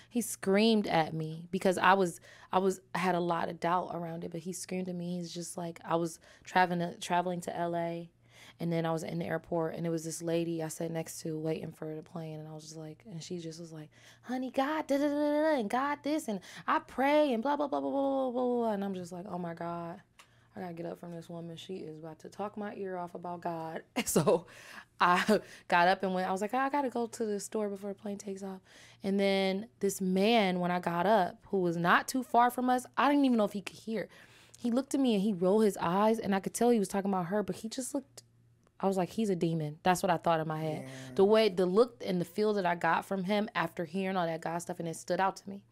Speaker 2: He screamed at me because I had a lot of doubt around it, but he screamed at me. He's just like, I was traveling to LA, and then I was in the airport, and it was this lady I sat next to waiting for the plane, and I was just like, and she just was like, honey, God, da da da da, and God this, and I pray, and blah blah blah blah blah blah blah, and I'm just like, oh my God, I got to get up from this woman. She is about to talk my ear off about God. So I got up and went. I was like, I got to go to the store before the plane takes off. And then this man, when I got up, who was not too far from us, I didn't even know if he could hear. He looked at me and he rolled his eyes, and I could tell he was talking about her, but he just looked. I was like, he's a demon. That's what I thought in my head. Yeah. The look and the feel that I got from him after hearing all that God stuff, and it stood out to me.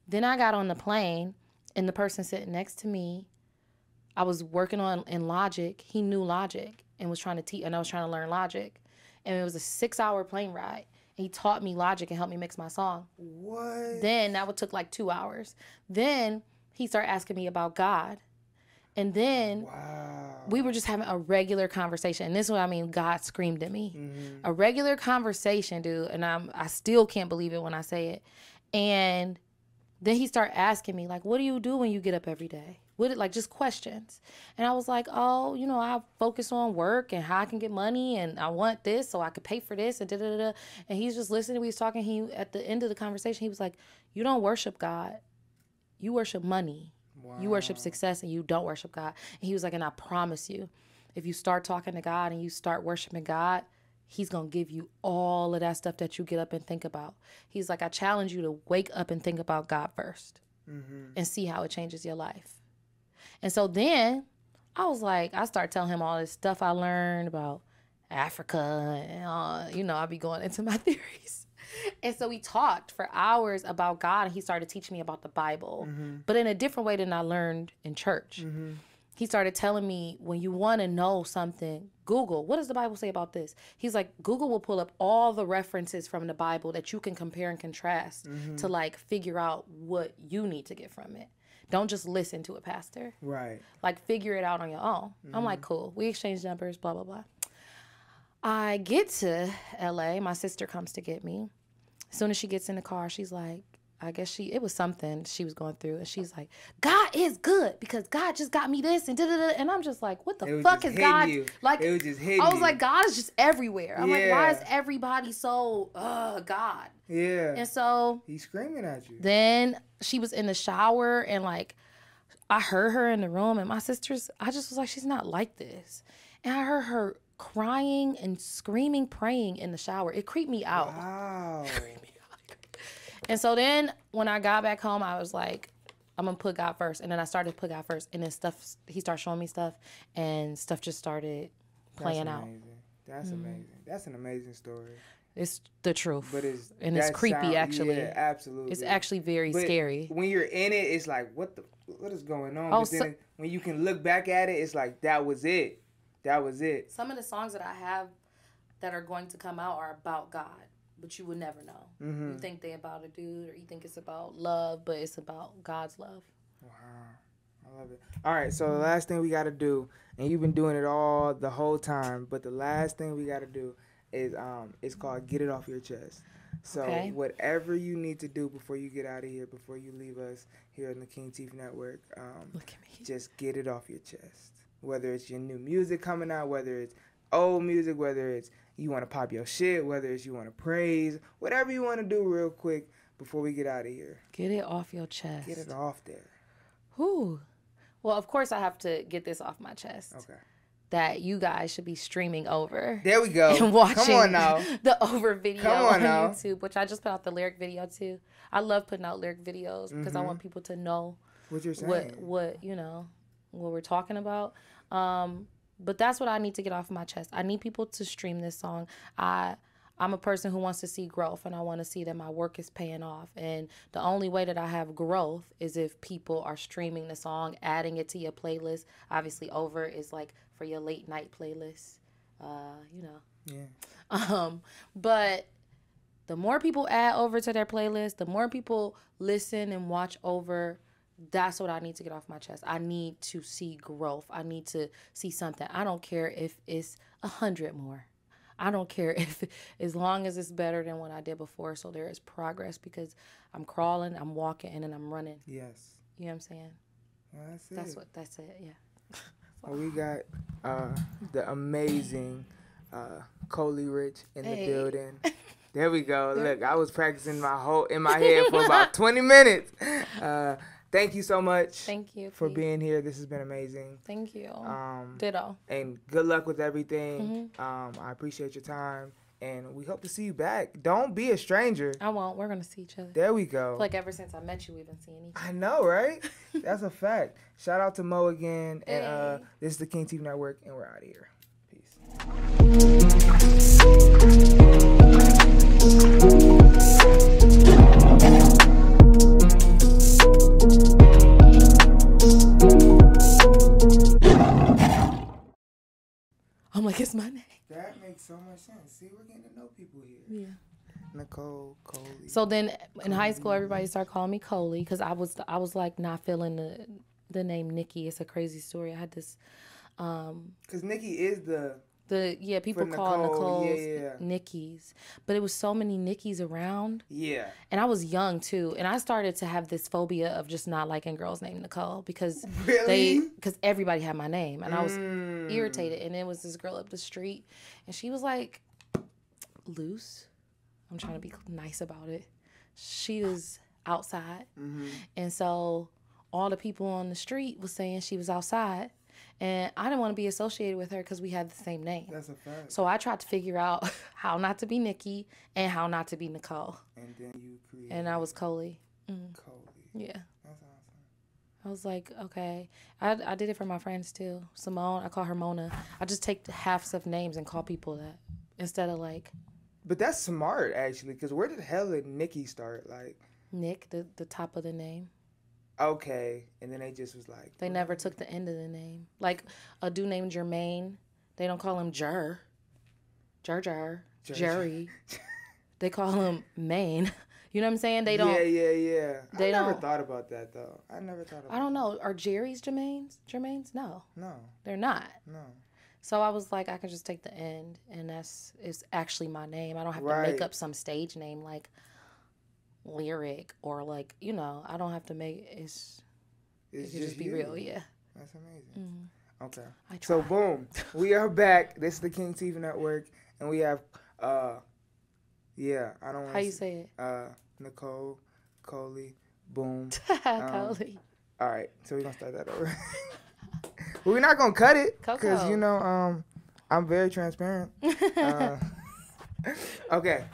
Speaker 2: Then I got on the plane, and the person sitting next to me, I was working on in Logic. He knew Logic and was trying to teach, and I was trying to learn Logic. And it was a 6-hour plane ride. He taught me Logic and helped me mix my song.
Speaker 1: What?
Speaker 2: Then that took like 2 hours. Then he started asking me about God. And then we were just having a regular conversation. And this is what I mean, God screamed at me. Mm-hmm. A regular conversation, dude. And I still can't believe it when I say it. And then he started asking me, like, what do you do when you get up every day? Just questions. And I was like, oh, I focus on work and how I can get money, and I want this so I could pay for this, and da-da-da-da. And he's just listening. We was talking. At the end of the conversation, he was like, you don't worship God. You worship money. Wow. You worship success, and you don't worship God. And he was like, and I promise you, if you start talking to God and you start worshiping God, he's going to give you all of that stuff that you get up and think about. He's like, I challenge you to wake up and think about God first, and see how it changes your life. And so then I was like, I started telling him all this stuff I learned about Africa, and, I'll be going into my theories. And so we talked for hours about God, and he started teaching me about the Bible, but in a different way than I learned in church. He started telling me, when you want to know something, Google, what does the Bible say about this? He's like, Google will pull up all the references from the Bible that you can compare and contrast to like figure out what you need to get from it. Don't just listen to a pastor.
Speaker 1: Right.
Speaker 2: Like, figure it out on your own. I'm like, cool. We exchange numbers, blah, blah, blah. I get to LA. My sister comes to get me. As soon as she gets in the car, she's like, it was something she was going through. And she's like, God is good because God just got me this and da-da-da. And I'm just like, what the fuck is God?
Speaker 1: You.
Speaker 2: Like,
Speaker 1: it was just hitting
Speaker 2: I was like, God is just everywhere. I'm like, why is
Speaker 1: everybody
Speaker 2: everybody so, God?
Speaker 1: Yeah.
Speaker 2: And so
Speaker 1: he's screaming at you.
Speaker 2: Then she was in the shower, and like, I heard her in the room, and my sister's, I just was like, she's not like this. And I heard her crying and screaming, praying in the shower. It creeped me out.
Speaker 1: Wow.
Speaker 2: It creeped me out. And so then when I got back home, I was like, I'm going to put God first. And then I started to put God first. And then he started showing me stuff, and stuff just started playing out.
Speaker 1: That's amazing. That's an amazing story.
Speaker 2: It's the truth.
Speaker 1: But
Speaker 2: it's creepy, actually.
Speaker 1: Yeah, absolutely.
Speaker 2: It's actually very scary.
Speaker 1: When you're in it, it's like, what is going on? But then when you can look back at it, it's like, that was it. That was it.
Speaker 2: Some of the songs that I have that are going to come out are about God, but you would never know. You think they're about a dude, or you think it's about love, but it's about God's love.
Speaker 1: Wow. I love it. All right, so the last thing we got to do, and you've been doing it all the whole time, but the last thing we got to do is it's called Get It Off Your Chest. So whatever you need to do before you get out of here, before you leave us here in the Kingtif Network,
Speaker 2: look at me.
Speaker 1: Just get it off your chest. Whether it's your new music coming out, whether it's old music, whether it's you want to pop your shit, whether it's you want to praise, whatever you want to do real quick before we get out of here.
Speaker 2: Get it off your chest.
Speaker 1: Get it off there.
Speaker 2: Whew. Well, of course I have to get this off my chest.
Speaker 1: Okay.
Speaker 2: That you guys should be streaming over.
Speaker 1: There we go.
Speaker 2: And watching
Speaker 1: Come on now.
Speaker 2: the over video on YouTube, which I just put out the lyric video too. I love putting out lyric videos because I want people to know
Speaker 1: what you're saying.
Speaker 2: What we're talking about. But that's what I need to get off my chest. I need people to stream this song. I'm a person who wants to see growth, and I want to see that my work is paying off. And the only way that I have growth is if people are streaming the song, adding it to your playlist. Obviously, over is like for your late night playlist,
Speaker 1: Yeah.
Speaker 2: But the more people add over to their playlist, the more people listen and watch over. That's what I need to get off my chest. I need to see growth. I need to see something. I don't care if it's 100 more. I don't care as long as it's better than what I did before. So there is progress because I'm crawling, I'm walking, and then I'm running.
Speaker 1: Yes.
Speaker 2: You know what I'm saying?
Speaker 1: Well,
Speaker 2: That's it. Yeah.
Speaker 1: Well, we got the amazing Colie Rich in the building. There we go. Look, I was practicing in my head for about 20 minutes. thank you so much.
Speaker 2: Thank you
Speaker 1: for being here. This has been amazing.
Speaker 2: Thank you. Ditto.
Speaker 1: And good luck with everything. I appreciate your time. And we hope to see you back. Don't be a stranger.
Speaker 2: I won't. We're going to see each other.
Speaker 1: There we go.
Speaker 2: Like ever since I met you, we've been seeing each other.
Speaker 1: I know, right? That's a fact. Shout out to Mo again.
Speaker 2: Hey.
Speaker 1: And this is the Kingtif Network, and we're out of here. Peace.
Speaker 2: I'm like, it's my name.
Speaker 1: That makes so much sense. See, we're getting to know people here.
Speaker 2: Yeah.
Speaker 1: Nicole, Colie.
Speaker 2: So then in high school, everybody started calling me Colie because I was like not feeling the name Nikki. It's a crazy story. I had this.
Speaker 1: Because Nikki is
Speaker 2: people call Nicole's Nickies, but it was so many Nickies around.
Speaker 1: Yeah.
Speaker 2: And I was young too, and I started to have this phobia of just not liking girls named Nicole because everybody had my name, and I was irritated. And it was this girl up the street, and she was like loose. I'm trying to be nice about it. She was outside, and so all the people on the street was saying she was outside. And I didn't want to be associated with her because we had the same name.
Speaker 1: That's a fact.
Speaker 2: So I tried to figure out how not to be Nikki and how not to be Nicole.
Speaker 1: And then you created.
Speaker 2: And I was Colie.
Speaker 1: Colie.
Speaker 2: Yeah.
Speaker 1: That's awesome.
Speaker 2: I was like, okay. I did it for my friends too. Simone, I call her Mona. I just take halves of names and call people that instead of like.
Speaker 1: But that's smart actually, because where the hell did Nikki start? Like
Speaker 2: Nick, the top of the name.
Speaker 1: Okay, and then they just was like...
Speaker 2: They never took the end of the name. Like, a dude named Jermaine, they don't call him Jerry. They call him Maine. You know what I'm saying? They don't...
Speaker 1: Yeah. I never thought about that, though. I don't
Speaker 2: know. Are Jerry's Jermaines? No.
Speaker 1: No.
Speaker 2: They're not.
Speaker 1: No.
Speaker 2: So I was like, I can just take the end, and it's actually my name. I don't have to make up some stage name like... Lyric or like, you know, I don't have to make it just be real. Yeah,
Speaker 1: that's amazing. Okay, so boom, we are back. This is the Kingtif Network, and we have I don't
Speaker 2: how you say
Speaker 1: it Nicole, Colie, boom.
Speaker 2: Colie.
Speaker 1: All right, so we're gonna start that over. We're not gonna cut it because you know I'm very transparent. Okay.